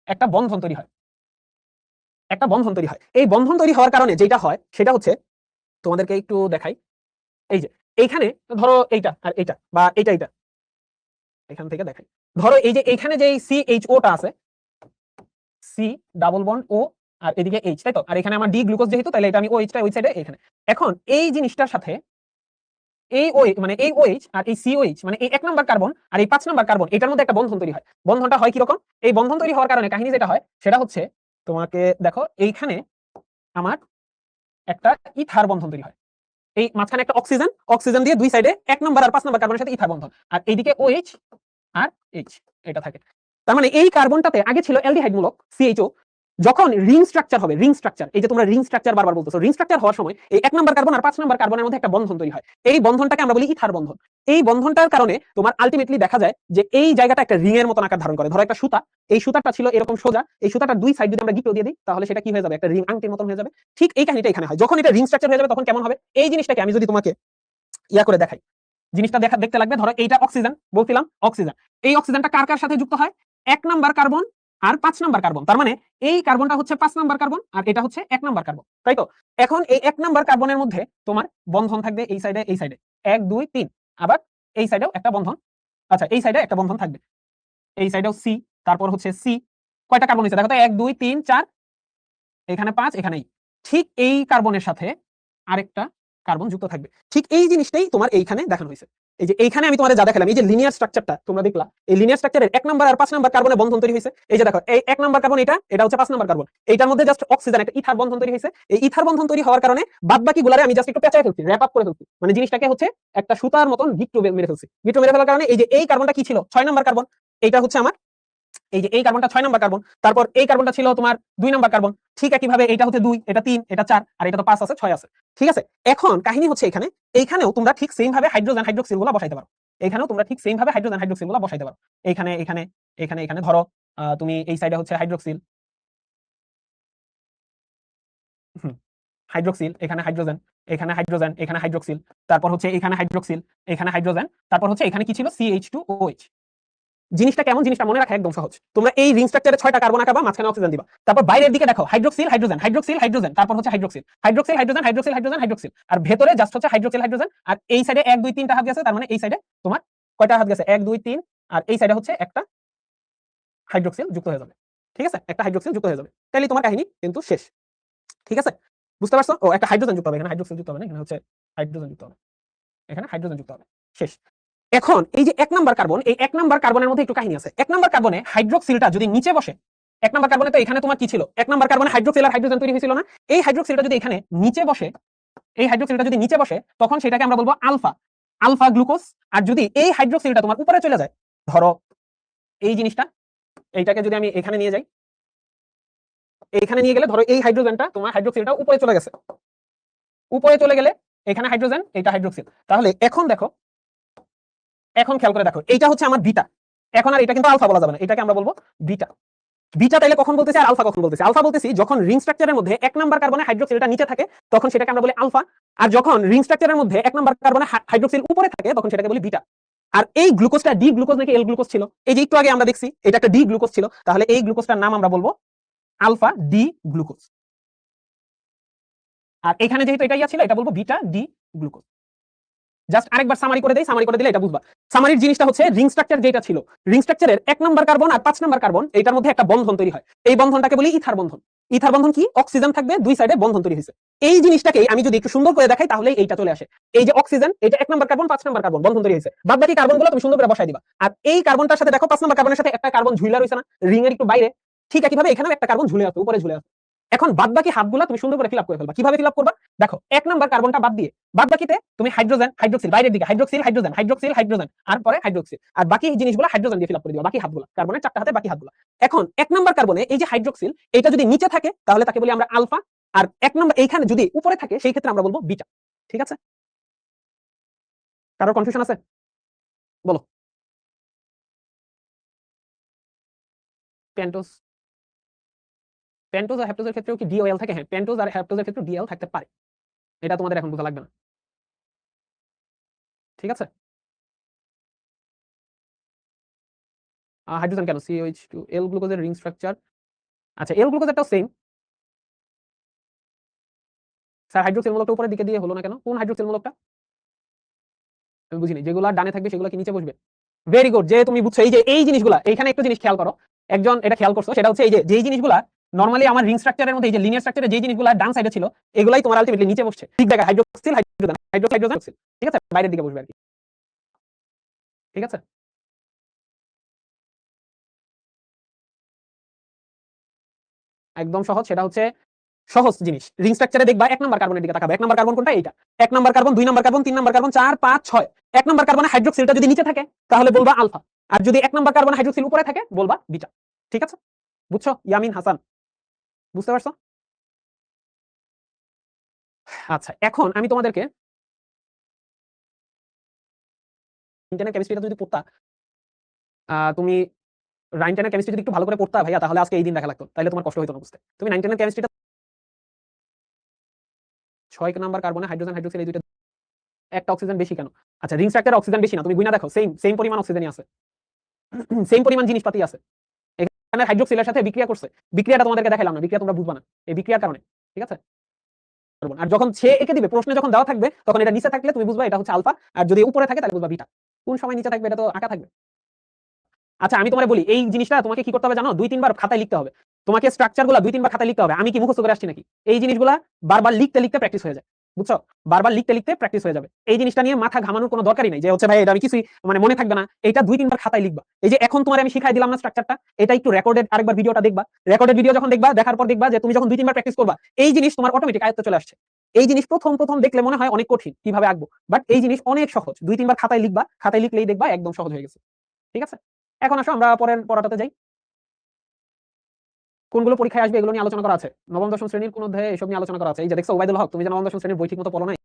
একটা বন্ধন তৈরি হয়, একটা বন্ধন তৈরি হয়। এই বন্ধন তৈরি হওয়ার কারণে যেটা হয় সেটা হচ্ছে, তোমাদেরকে একটু দেখাই। এই যে এইখানে ধরো এইটা আর এইটা, বা এইটা এইটা এখান থেকে দেখাই। ধরো এই যে এইখানে যে CHO-টা আছে, সি ডাবল বন্ড ও, আর এদিকে এইচ, তাই তো? আর এখানে আমার ডি গ্লুকোজ যেহেতু, তাহলে এটা আমি OH-টা ওই সাইডে এখানে। এখন এই জিনিসটার সাথে এই OH, মানে এই OH আর এই COH, মানে এই 1 নাম্বার কার্বন আর এই 5 নাম্বার কার্বন, এটার মধ্যে একটা বন্ধন তৈরি হয়। বন্ধনটা হয় কি রকম? এই বন্ধন তৈরি হওয়ার কারণে কাহিনী যেটা হয় সেটা হচ্ছে, তোমাকে দেখো এইখানে আমার একটা ইথার বন্ধন তৈরি হয়। এই মাঝখানে একটা অক্সিজেন, অক্সিজেন দিয়ে দুই সাইডে 1 নাম্বার আর 5 নাম্বার কার্বনের সাথে ইথার বন্ধন, আর এইদিকে OH আর H এটা থাকে। তার মানে এই কার্বনটাতে আগে ছিল অ্যালডিহাইড মূলক CHO, যখন রিং স্ট্রাকচার হবে, রিং স্ট্রাকচার, এই যে তোমরা রিং স্ট্রাকচার বারবার বলতেছো, রিং স্ট্রাকচার হওয়ার সময় এই 1 নাম্বার কার্বন আর 5 নাম্বার কার্বনের মধ্যে একটা বন্ধন তৈরি হয়। এই বন্ধনটাকে আমরা বলি ইথার বন্ধন। এই বন্ধনটার কারণে তোমার আলটিমেটলি দেখা যায় যে এই জায়গাটা একটা রিং এর মতন আকার ধারণ করে। ধরো একটা সুতা, এই সুতাটা ছিল এরকম সোজা, এই সুতাটার দুই সাইড যদি আমরা গিঁটো দিয়ে দিই তাহলে সেটা কি হয়ে যাবে? একটা রিং আংটির মতন হয়ে যাবে। ঠিক এই কাহিনীটা এখানে হয়। যখন এটা রিং স্ট্রাকচার হয়ে যাবে তখন কেমন হবে? এই জিনিসটাকে আমি যদি তোমাকে ইয়া করে দেখাই, জিনিসটা দেখতে লাগবে। ধরো এইটা অক্সিজেন, বলছিলাম অক্সিজেন। এই অক্সিজেনটা কার কার সাথে যুক্ত হয়? 1 নাম্বার কার্বন আর 5 নাম্বার কার্বন। তার মানে এই কার্বনটা হচ্ছে 5 নাম্বার কার্বন আর এটা হচ্ছে 1 নাম্বার কার্বন, তাই তো? এখন এই 1 নাম্বার কার্বনের মধ্যে তোমার বন্ধন থাকবে এই সাইডে, এই সাইডে 1 2 3, আবার এই সাইডেও একটা বন্ধন, আচ্ছা এই সাইডে একটা বন্ধন থাকবে, এই সাইডেও সি, তারপর হচ্ছে সি। কয়টা কার্বন হয়েছে দেখো তো? 1 2 3 4, এখানে 5, এখানেই। ঠিক এই কার্বনের সাথে আরেকটা কার্বন যুক্ত থাকবে। ঠিক এই জিনিসটাই তোমার এইখানে দেখানো হয়েছে। এই যে এইখানে আমি তোমাদের যা দেখালাম, এই যে লিনিয়ার স্ট্রাকচারটা তোমরা দেখলা, এই লিনিয়ার স্ট্রাকচারের 1 নাম্বার আর 5 নাম্বার কার্বনে বন্ধন তৈরি হয়েছে। এই যে দেখো, এই 1 নাম্বার কার্বন, এটা হচ্ছে 5 নাম্বার কার্বন, এইটার মধ্যে জাস্ট অক্সিজেন, একটা ইথার বন্ধন তৈরি হয়েছে। এই ইথার বন্ধন তৈরি হওয়ার কারণে বাদবাকি গুলারে আমি জাস্ট একটু পেঁচায় ফেলছি, র‍্যাপ আপ করে ফেলছি, মানে জিনিসটাকে হচ্ছে একটা সুতার মতন গিট্টু মেরে ফেলছি। গিট্টু মেরে ফেলার কারণে এই যে এই কার্বনটা কি ছিল? 6 নাম্বার কার্বন। এইটা হচ্ছে আমার, এই যে এই কার্বনটা 6 নাম্বার কার্বন, তারপর এই কার্বনটা ছিল তোমার 2 নাম্বার কার্বন। ঠিক একইভাবে এটা হচ্ছে 2, এটা 3, এটা 4, আর এটা তো 5 আছে, 6 আছে। ঠিক আছে? এখন কাহিনী হচ্ছে এখানে, এইখানেও তোমরা ঠিক সেম ভাবে হাইড্রোজেন হাইড্রোক্সিল গুলো বসাইতে পারো। এখানেও তোমরা ঠিক সেম ভাবে হাইড্রোজেন হাইড্রোক্সিল গুলো বসাইতে পারো। এখানে এখানে এখানে এখানে ধরো তুমি এই সাইডে হচ্ছে হাইড্রোক্সিল, হাইড্রোক্সিল, এখানে হাইড্রোজেন, এখানে হাইড্রোজেন, এখানে হাইড্রোক্সিল, তারপর হচ্ছে এখানে হাইড্রোক্সিল, এখানে হাইড্রোজেন, তারপর হচ্ছে এখানে কি ছিল? CH2OH। জিনিসটা কেমন? জিনিসটা মনে রাখা একদম সহজ। তোমরা এই রিং স্ট্রাকচারে 6টা কার্বন আঁকাবা, মাঝখানে অক্সিজেন দিবা। তারপর বাইরের দিকে দেখো হাইড্রোক্সিল হাইড্রোজেন, হাইড্রোক্সিল হাইড্রোজেন, তারপর হচ্ছে hydroxyl, hydroxyl hydrogen, hydroxyl hydrogen, hydroxyl, আর ভেতরে জাস্ট হচ্ছে হাইড্রোক্সিল হাইড্রোজেন। আর এই সাইডে 1 2 3টা হাত গেছে, তার মানে এই সাইডে তোমার কয়টা হাত গেছে? 1 2 3, আর এই সাইডে হচ্ছে একটা হাইড্রোক্সিল যুক্ত হয়ে যাবে। ঠিক আছে? একটা হাইড্রোক্সিল যুক্ত হয়ে যাবে, তাহলে তোমার কাহিনী কিন্তু শেষ। ঠিক আছে? বুঝতে পারছো? ও, একটা হাইড্রোজেন যুক্ত হবে, এখানে হাইড্রোক্সিল যুক্ত হবে না, এখানে হচ্ছে হাইড্রোজেন যুক্ত হবে, এখানে হাইড্রোজেন যুক্ত হবে, শেষ। এখন এই যে 1 নাম্বার কার্বন, এই 1 নাম্বার কার্বনের মধ্যে একটু কাহিনী আছে। 1 নাম্বার কার্বনে হাইড্রোক্সিলটা যদি নিচে বসে, 1 নাম্বার কার্বনে তো এখানে তোমার কি ছিল? 1 নাম্বার কার্বনে হাইড্রোক্সিল আর হাইড্রোজেন তৈরি হয়েছিল না? এই হাইড্রোক্সিলটা যদি এখানে নিচে বসে, এই হাইড্রোক্সিলটা যদি নিচে বসে, তখন সেটাকে আমরা বলবো আলফা, আলফা গ্লুকোজ। আর যদি এই হাইড্রোক্সিলটা তোমার উপরে চলে যায়, ধরো এই জিনিসটা, এইটাকে যদি আমি এখানে নিয়ে যাই, এইখানে নিয়ে গেলে ধরো এই হাইড্রোজেনটা, তোমার হাইড্রোক্সিলটা উপরে চলে গেছে, উপরে চলে গেলে এখানে হাইড্রোজেন, এটা হাইড্রোক্সিল। তাহলে এখন দেখো, এখন খেয়াল করে দেখো, এইটা হচ্ছে আমার বিটা। এখন আর এটা কিন্তু আলফা বলা যাবে না, এটাকে আমরা বলবো বিটা। বিটা তাইলে কখন বলতেছি, আর আলফা কখন বলতেছি? আলফা বলতেছি যখন রিং স্ট্রাকচারের মধ্যে 1 নাম্বার কার্বনে হাইড্রোক্সিলটা নিচে থাকে, তখন সেটাকে আমরা বলি আলফা। আর যখন রিং স্ট্রাকচারের মধ্যে 1 নাম্বার কার্বনে হাইড্রোক্সিল উপরে থাকে, তখন সেটাকে বলি বিটা। আর এই গ্লুকোজটা ডি গ্লুকোজ নাকি এল গ্লুকোজ ছিল? এই যে একটু আগে আমরা দেখছি এটা একটা ডি গ্লুকোজ ছিল, তাহলে এই গ্লুকোজটার নাম আমরা বলবো আলফা ডি গ্লুকোজ। আর এখানে যেহেতু এটা ইয়া ছিল, এটা বলবো বিটা ডি গ্লুকোজ। জাস্ট আরেকবার সামারি করে দেই, সামারি করে দিলে এটা বুঝবা। সামারির জিনিসটা হচ্ছে, রিং স্ট্রাকচার যেটা ছিল, রিং স্ট্রাকচারের 1 নাম্বার কার্বন আর 5 নাম্বার কার্বন, এটার মধ্যে একটা বন্ধন তৈরি হয়। এই বন্ধনটাকে বলি ইথার বন্ধন। ইথার বন্ধন কি? অক্সিজেন থাকবে, দুই সাইডে বন্ধন তৈরি হয়েছে। এই জিনিসটাকে আমি যদি একটু সুন্দর করে দেখাই, তাহলে এইটা চলে আসে। এই যে অক্সিজেন, এটা 1 নাম্বার কার্বন, 5 নাম্বার কার্বন, বন্ধন তৈরি হয়েছে। বাদ বাকি কার্বনগুলো তুমি সুন্দর করে বসাই দিবা। আর এই কার্বনটার সাথে দেখো 5 নাম্বার কার্বনের সাথে একটা কার্বন ঝুলা রয়েছে না, রিং এর একটু বাইরে? ঠিক একইভাবে এখানেও একটা কার্বন ঝুলে আছে, উপরে ঝুলে আছে। এখন বাদ বাকি হাতগুলা তুমি সুন্দর করে ফিল আপ করে ফেলবা। কিভাবে ফিল আপ করবা? দেখো, 1 নাম্বার কার্বনটা বাদ দিয়ে বাদ বাকিতে তুমি হাইড্রোজেন হাইড্রোক্সিল, বাইরের দিকে হাইড্রোক্সিল হাইড্রোজেন, হাইড্রোক্সিল হাইড্রোজেন, আর পরে হাইড্রোক্সিল, আর বাকি জিনিসগুলো হাইড্রোজেন দিয়ে ফিল আপ করে দিবা, বাকি হাতগুলো কার্বনের 4টা হাতে বাকি হাতগুলো। এখন 1 নাম্বার কার্বনে এই যে হাইড্রোক্সিল, এটা যদি নিচে থাকে তাহলে তাকে বলি আমরা আলফা। আর 1 নাম্বার এইখানে যদি উপরে থাকে, সেই ক্ষেত্রে আমরা বলবো বিটা। ঠিক আছে? কারোর কনফিউশন আছে? বলো। পেন্টোজ, পেন্টোজ আর হ্যাপ্টোজের ক্ষেত্রেও কি ডি ও এল থাকে? হ্যাঁ, পেন্টোজ আর হ্যাপ্টোজের ক্ষেত্রে ডিএল থাকতে পারে, এটা তোমাদের এখন বোঝা লাগবে না। ঠিক আছে? হাইড্রোজেন কেন? COH2 L গ্লুকোজের রিং স্ট্রাকচার। আচ্ছা, L গ্লুকোজেরটাও সেম। স্যার হাইড্রোক্সিল মূলকটা উপরের দিকে দিয়ে হলো না কেন? কোন হাইড্রোক্সিল মূলকটা? আমি বুঝিনি। যেগুলা ডানে থাকবে সেগুলা কি নিচে বসবে? ভেরি গুড, যে তুমি বুঝছো। এই যে এই জিনিসগুলা, এইখানে একটু জিনিস খেয়াল করো। একজন এটা খেয়াল করছো, সেটা হচ্ছে এই যে যেই জিনিসগুলা নরমালি আমার রিং স্ট্রাকচারের মধ্যে, এই যে লিনিয়ার স্ট্রাকচারে যেই জিনিসগুলা ডান সাইডে ছিল, এগুলাই তোমার আলটিমেটলি নিচে বসছে। ঠিক জায়গা, হাইড্রোক্সিল হাইড্রোজেন, হাইড্রোক্সিল, ঠিক আছে? বাইরের দিকে বসবে আর কি। ঠিক আছে? একদম সহজ। সেটা হচ্ছে সহজ জিনিস। রিং স্ট্রাকচারে দেখবা এক নাম্বার কার্বনের দিকে তাকাবে। এক নাম্বার কার্বন কোনটা? এইটা। এক নাম্বার কার্বন, দুই নাম্বার কার্বন, তিন নাম্বার কার্বন, 4, 5, 6। এক নাম্বার কার্বনে হাইড্রোক্সিলটা যদি নিচে থাকে তাহলে বলবা আলফা। আর যদি এক নাম্বার কার্বনে হাইড্রোক্সিল উপরে থাকে বলবা বিটা। ঠিক আছে? বুঝছো ইয়ামিন হাসান? বুঝতে পারছো? আচ্ছা, এখন আমি তোমাদেরকে ইন্টারনাল কেমিস্ট্রিটা যদি পড়তা, তুমি 9, 10 এর কেমিস্ট্রি যদি একটু ভালো করে পড়তা ভাইয়া, তাহলে আজকে এই দিন দেখা লাগতো। তাহলে তোমার কষ্ট হইতো না বুঝতে। তুমি 9, 10 এর কেমিস্ট্রিটা 6 নাম্বার কার্বনে হাইড্রোজেন হাইড্রোক্সিল, এই দুইটা একটা অক্সিজেন বেশি কেন? আচ্ছা, রিং স্ট্রাকচারে অক্সিজেন বেশি না, তুমি গুইনা দেখো, সেম সেম পরিমাণ অক্সিজেনই আছে, সেম পরিমাণ জিনিসপাতি আছে। এখানে হাইড্রোক্সিলের সাথে বিক্রিয়া করছে। বিক্রিয়াটা তোমাদেরকে দেখাইলাম না, বিক্রিয়া তোমরা বুঝবা না এই বিক্রিয়ার কারণে। ঠিক আছে? আর যখন সে এঁকে দিবে, প্রশ্নে যখন দেওয়া থাকবে, তখন এটা নিচে থাকলে তুমি বুঝবা এটা হচ্ছে আলফা, আর যদি উপরে থাকে তাহলে বুঝবা বিটা। কোন সময় নিচে থাকবে? এটা তো আঁকা থাকবে। আচ্ছা, আমি তোমারে বলি, এই জিনিসটা তোমাকে কি করতে হবে জানো? 2-3 বার খাতায় লিখতে হবে। তোমাকে স্ট্রাকচারগুলো 2-3 বার খাতায় লিখতে হবে। আমি কি মুখস্থ করে আসছি নাকি? এই জিনিসগুলা বারবার লিখতে লিখতে প্র্যাকটিস হয়ে যায়। বুঝছো? বারবার লিখতে লিখতে প্র্যাকটিস হয়ে যাবে। এই জিনিসটা নিয়ে মাথা ঘামানোর কোনো দরকারই নাই যে হচ্ছে ভাই এটা আমি কিছুই মানে মনে থাকবে না। এটা 2-3 বার খাতায় লিখবা। এই যে এখন তোমারে আমি শিখাই দিলাম না স্ট্রাকচারটা, এটা একটু রেকর্ডেড আরেকবার ভিডিওটা দেখবা। রেকর্ডেড ভিডিও যখন দেখবা, দেখার পর দেখবা যে তুমি যখন 2-3 বার প্র্যাকটিস করবা, এই জিনিস তোমার অটোমেটিক আয়ত্তে চলে আসছে। এই জিনিস প্রথম প্রথম দেখলে মনে হয় অনেক কঠিন, কিভাবে আঁকবো, বাট এই জিনিস অনেক সহজ। 2-3 বার খাতায় লিখবা, খাতায় লিখলেই দেখবা একদম সহজ হয়ে গেছে। ঠিক আছে? এখন আসো আমরা পরের পড়াটাতে যাই। কোনগুলো পরীক্ষায় আসবে এগুলো নিয়ে আলোচনা করা আছে। নবম দশম শ্রেণীর কোন অধ্যায়ে এসব নিয়ে আলোচনা করা আছে। এই যে দেখছো ওবাইদুল হক, তুমি যে নবম দশম শ্রেণীর বই ঠিক মতো পড়ো নাই।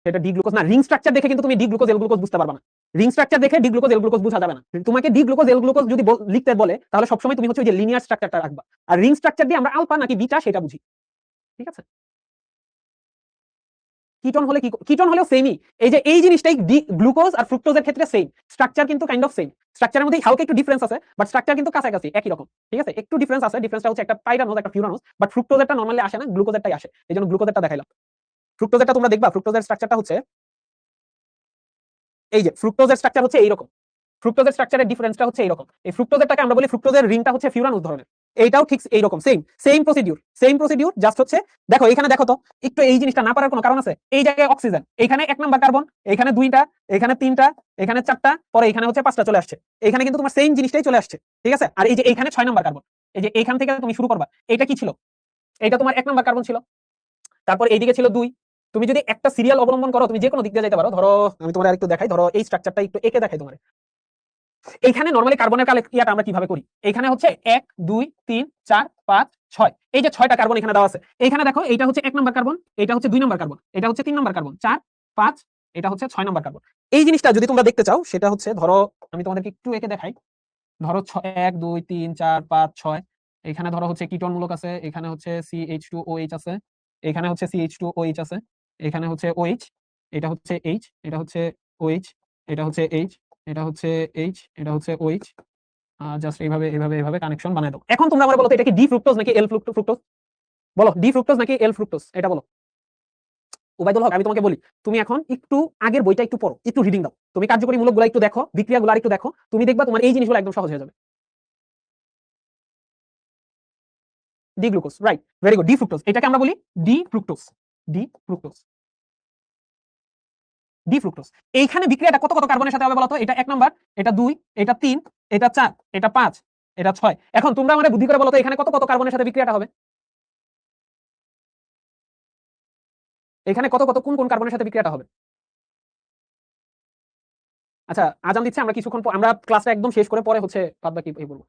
সেটা ডি গ্লুকোজ না, রিং স্ট্রাকচার দেখে কিন্তু তুমি ডি গ্লুকোজ এল গ্লুকোজ বুঝতে পারবে না। রিং স্ট্রাকচার দেখে ডি গ্লুকোজ এল গ্লুকোজ বোঝা যাবে না। তোমাকে ডি গ্লুকোজ এল গ্লুকোজ যদি লিখতে বলে, তাহলে সবসময় তুমি হচ্ছে ওই যে লিনিয়ার স্ট্রাকচারটা রাখবা। আর রিং স্ট্রাকচার দিয়ে আমরা আলফা নাকি বিটা সেটা বুঝি। ঠিক আছে? কিটোন হলে কি, কিটোন হলেও সেমই। এই যে এই জিনিসটাই গ্লুকোজ আর ফ্রুক্টোজের ক্ষেত্রে সেম। স্ট্রাকচার কিন্তু কাইন্ড অফ সেম। স্ট্রাকচারের মধ্যে হালকা একটু ডিফারেন্স আছে, বাট স্ট্রাকচার কিন্তু কাছাকাছি একই রকম। ঠিক আছে? একটু ডিফারেন্স আছে। ডিফারেন্সটা হচ্ছে একটা পাইরানোজ একটা ফিউরানোজ, বাট ফ্রুক্টোজেরটা নরমালি আসে না, গ্লুকোজেরটাই আসে। এইজন্য গ্লুকোজেরটা দেখাইলাম। ফ্রুক্টোজেরটা তোমরা দেখবা, ফ্রুক্টোজের স্ট্রাকচারটা হচ্ছে এই যে ফ্রুক্টোজের স্ট্রাকচার হচ্ছে এইরকম। ফ্রুক্টোজের স্ট্রাকচারের ডিফারেন্সটা হচ্ছে এইরকম। এই ফ্রুক্টোজেরটাকে আমরা বলি, ফ্রুক্টোজের রিংটা হচ্ছে ফিউরানোজ ধরনের। এইটাও ঠিক এইরকম, same same procedure, same procedure. Just হচ্ছে দেখো এখানে দেখো তো, একটু এই জিনিসটা না পারার কোনো কারণ আছে? এই জায়গায় অক্সিজেন, এখানে 1 নাম্বার কার্বন, এখানে 2টা, এখানে 3টা, এখানে 4টা, পরে এখানে হচ্ছে 5টা চলে আসছে। এখানে কিন্তু তোমার সেম জিনিসটাই চলে আসছে। ঠিক আছে? আর এই যে এইখানে 6 নাম্বার কার্বন, এই যে এইখান থেকে তুমি শুরু করবা। এটা কি ছিল? এটা তোমার 1 নাম্বার কার্বন ছিল। তারপর এইদিকে ছিল 2। তুমি যদি একটা সিরিয়াল অবলম্বন করো, তুমি যে কোনো দিক দিয়ে যেতে পারো। ধরো আমি তোমার আরেকটু দেখাই, ধরো এই স্ট্রাকচারটা একটু এঁকে দেখাই তোমার। এইখানে নরমালি কার্বনের ইয়াটা আমরা কিভাবে করি? এখানে হচ্ছে 1, 2, 3, 4, 5, 6। এই যে 6টা কার্বন এখানে দেওয়া আছে। এইখানে দেখো এইটা হচ্ছে 1 নাম্বার কার্বন, এটা হচ্ছে 2 নাম্বার কার্বন, এটা হচ্ছে 3 নাম্বার কার্বন, 4, 5, এটা হচ্ছে 6 নাম্বার কার্বন। এই জিনিসটা যদি তোমরা দেখতে চাও, সেটা হচ্ছে ধরো আমি তোমাদেরকে একটু এঁকে দেখাই। ধরো 1, 2, 3, 4, 5, 6। এখানে ধরো হচ্ছে কিটোন মূলক আছে, এখানে হচ্ছে CH2OH আছে, এখানে হচ্ছে CH2OH আছে, এখানে হচ্ছে OH, এটা হচ্ছে H, এটা হচ্ছে OH, এটা হচ্ছে H, এটা হচ্ছে H, এটা হচ্ছে OH। জাস্ট এইভাবে এইভাবে এইভাবে কানেকশন বানায় দাও। এখন তোমরা আমার বলো তো, এটা কি ডি ফ্রুক্টোজ নাকি এল ফ্রুক্টোজ? বলো, ডি ফ্রুক্টোজ নাকি এল ফ্রুক্টোজ, এটা বলো। ওবাইদুল হক, আমি তোমাকে বলি, তুমি এখন একটু আগের বইটা একটু পড়ো, একটু রিডিং দাও। তুমি কার্যকরী মূলকগুলো একটু দেখো, বিক্রিয়াগুলো একটু দেখো, তুমি দেখবা তোমার এই জিনিসগুলো একদম সহজ হয়ে যাবে। D glucose, right, very good. D fructose, এটাকে আমরা বলি D fructose. D fructose, D fructose. এইখানে বিক্রিয়াটা কত কত কার্বনের সাথে হবে বলো তো? এটা 1 নাম্বার, এটা 2, এটা 3, এটা 4, এটা 5, এটা 6। এখন তোমরা আমাদের বুদ্ধি করে বলো তো, এখানে কত কত কার্বনের সাথে বিক্রিয়াটা হবে? এখানে কত কত কোন কোন কার্বনের সাথে বিক্রিয়াটা হবে? আচ্ছা, আজান দিচ্ছে, আমরা কিছুক্ষণ আমরা ক্লাসটা একদম শেষ করে পরে হচ্ছে বাদ বাকি এই বলবো।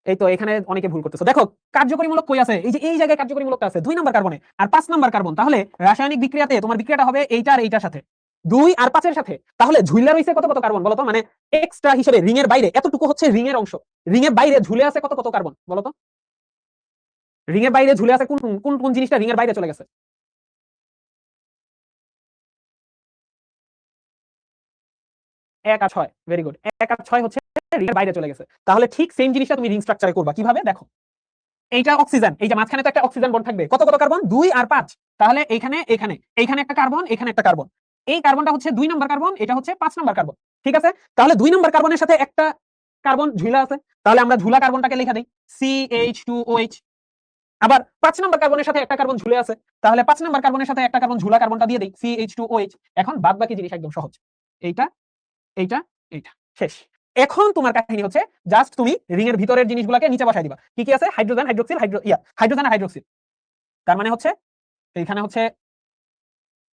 এই তো এখানে অনেকে ভুল করতেছো। দেখো কার্যকরী মূলক কই আছে? এই যে এই জায়গায় কার্যকরী মূলকটা আছে 2 নাম্বার কার্বনে আর 5 নাম্বার কার্বন। তাহলে রাসায়নিক বিক্রিয়াতে তোমার বিক্রিয়াটা হবে এইটা আর এইটার সাথে, 2 আর 5 এর সাথে। তাহলে ঝুলে রইছে কত কত কার্বন বলো তো? মানে এক্সট্রা হিসেবে রিং এর বাইরে এতটুকু হচ্ছে রিং এর অংশ, রিং এর বাইরে ঝুলে আছে কত কত কার্বন বলো তো? রিং এর বাইরে ঝুলে আছে কোন কোন কোন জিনিসটা রিং এর বাইরে চলে গেছে? 1 আর 6 ভেরি গুড 1 আর 6 হচ্ছে রিং এর বাইরে চলে গেছে তাহলে ঠিক সেম জিনিসটা তুমি রিং স্ট্রাকচারে করবা কিভাবে দেখো এইটা অক্সিজেন এই যে মাঝখানে তো একটা অক্সিজেন বন্ড থাকবে কত কত কার্বন 2 আর 5 তাহলে এইখানে এইখানে একটা কার্বন এখানে একটা কার্বন এই কার্বনটা হচ্ছে 2 নাম্বার কার্বন এটা হচ্ছে 5 নাম্বার কার্বন ঠিক আছে তাহলে 2 নাম্বার কার্বনের সাথে একটা কার্বন ঝুলা আছে তাহলে আমরা ঝুলা কার্বনটাকে লেখা দেই CH2OH আবার 5 নাম্বার কার্বনের সাথে একটা কার্বন ঝুলে আছে তাহলে 5 নাম্বার কার্বনের সাথে একটা কার্বন ঝুলা কার্বনটা দিয়ে দেই CH2OH এখন বাদ বাকি জিনিস একদম সহজ এইটা এইটা এইটা শেষ এখন তোমার কাহিনী হচ্ছে জাস্ট তুমি রিং এর ভিতরের জিনিসগুলোকে নিচে বসাই দিবা কি কি আছে হাইড্রোজেন হাইড্রোক্সিল হাইড্রোজেন আর হাইড্রোক্সিল তার মানে হচ্ছে এইখানে হচ্ছে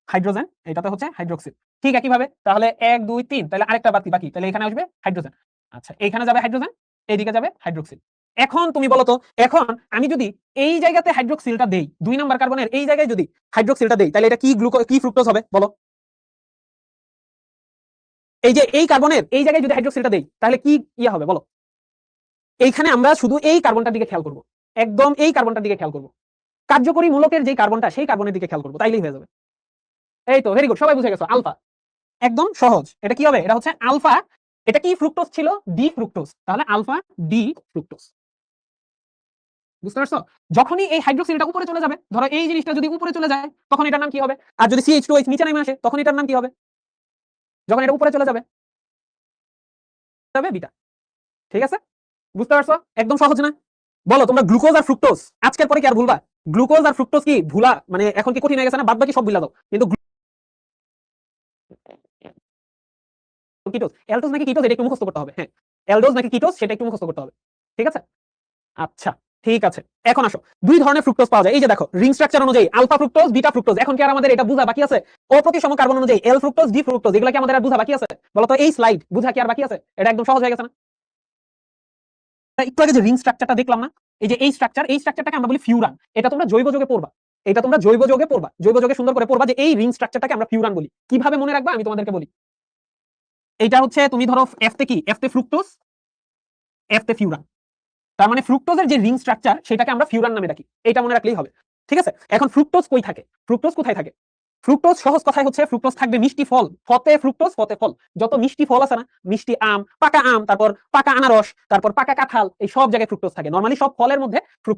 হাইড্রোজেন এটাতে হচ্ছে হাইড্রোক্সিল ঠিক একইভাবে তাহলে 1 2 3 তাহলে আরেকটা বাকি তাহলে এখানে আসবে হাইড্রোজেন আচ্ছা এইখানে যাবে হাইড্রোজেন এইদিকে যাবে হাইড্রোক্সিল এখন তুমি বলো তো এখন আমি যদি এই জায়গাতে হাইড্রোক্সিলটা দেই 2 নাম্বার কার্বনের এই জায়গায় যদি হাইড্রোক্সিলটা দেই তাহলে এটা কি ফ্রুক্টোজ হবে বলো এই যে এই কার্বনের এই জায়গায় যদি হাইড্রোক্সিলটা দেই তাহলে কি ইয়া হবে বলো এইখানে আমরা শুধু এই কার্বনটার দিকে খেয়াল করব একদম এই কার্বনটার দিকে খেয়াল করব কার্যকরী মূলকের যে কার্বনটা সেই কার্বনের দিকে খেয়াল করব তাইলেই হয়ে যাবে এই তো ভেরি গুড সবাই বুঝে গেছো আলফা একদম সহজ এটা কি হবে এটা হচ্ছে আলফা এটা কি ফ্রুক্টোজ ছিল ডি ফ্রুক্টোজ তাহলে আলফা ডি ফ্রুক্টোজ বুঝতে পারছো যখনই এই হাইড্রোক্সিলটা উপরে চলে যাবে ধরো এই জিনিসটা যদি উপরে চলে যায় তখন এটার নাম কি হবে আর যদি CH2OH নিচে নেমে আসে তখন এটার নাম কি হবে যখন এটা উপরে চলে যাবে বিটা ঠিক আছে বুঝতে পারছো একদম সহজ না বলো তোমরা গ্লুকোজ আর ফ্রুক্টোজ আজকের পরে কি আর ভুলবা গ্লুকোজ আর ফ্রুক্টোজ কি ভুলা মানে এখন কি কঠিন হয়ে গেছে না বাদ বাকি সব ভুলা দাও কিন্তু কিটোজ অ্যালডোজ নাকি কিটোজ এটা একটু মুখস্থ করতে হবে হ্যাঁ অ্যালডোজ নাকি কিটোজ সেটা একটু মুখস্থ করতে হবে ঠিক আছে আচ্ছা ঠিক আছে এখন আসো দুই ধরনের ফ্রুক্টোজ পাওয়া যায় এই যে দেখো রিং স্ট্রাকচার অনুযায়ী আলফা ফ্রুক্টোজ বিটা ফ্রুক্টোজ এখন কি আর আমাদের এটা বুঝা বাকি আছে অপ্রতিসম কার্বন অনুযায়ী এল ফ্রুক্টোজ ডি ফ্রুক্টোজ এগুলা কি আমাদের আর বুঝা বাকি আছে বলো তো এই স্লাইড বুঝা কি আর বাকি আছে এটা একদম সহজ হয়ে গেছে না একটু আগে যে রিং স্ট্রাকচারটা দেখলাম না এই যে এই স্ট্রাকচারটাকে আমরা বলি ফিউরান এটা তোমরা জৈব যোগে পড়বা এটা তোমরা জৈব যোগে সুন্দর করে পড়বা যে এই রিং স্ট্রাকচারটাকে আমরা ফিউরান বলি কিভাবে মনে রাখবা আমি তোমাদেরকে বলি এইটা হচ্ছে তুমি ধরো এফতে কি এফতে ফ্রুক্টোজ এফতে ফিউরান তার মানে ফ্রুক্টোজের যে রিং স্ট্রাকচার সেটাকে আমরা ফিউরান নামে ডাকি এটা মনে রাখলেই হবে ঠিক আছে এখন ফ্রুক্টোজ কই থাকে ফ্রুক্টোজ কোথায় থাকে ফ্রুক্টোজ সহজ কথায় হচ্ছে ফ্রুক্টোজ থাকবে মিষ্টি ফল ফতে ফ্রুক্টোজ ফতে ফল যত মিষ্টি ফল আছে না মিষ্টি আম তারপর পাকা আনারস তারপর পাকা কাঁঠাল এই সব জায়গায় ফ্রুক্টোজ থাকে নরমালি সব ফলের মধ্যে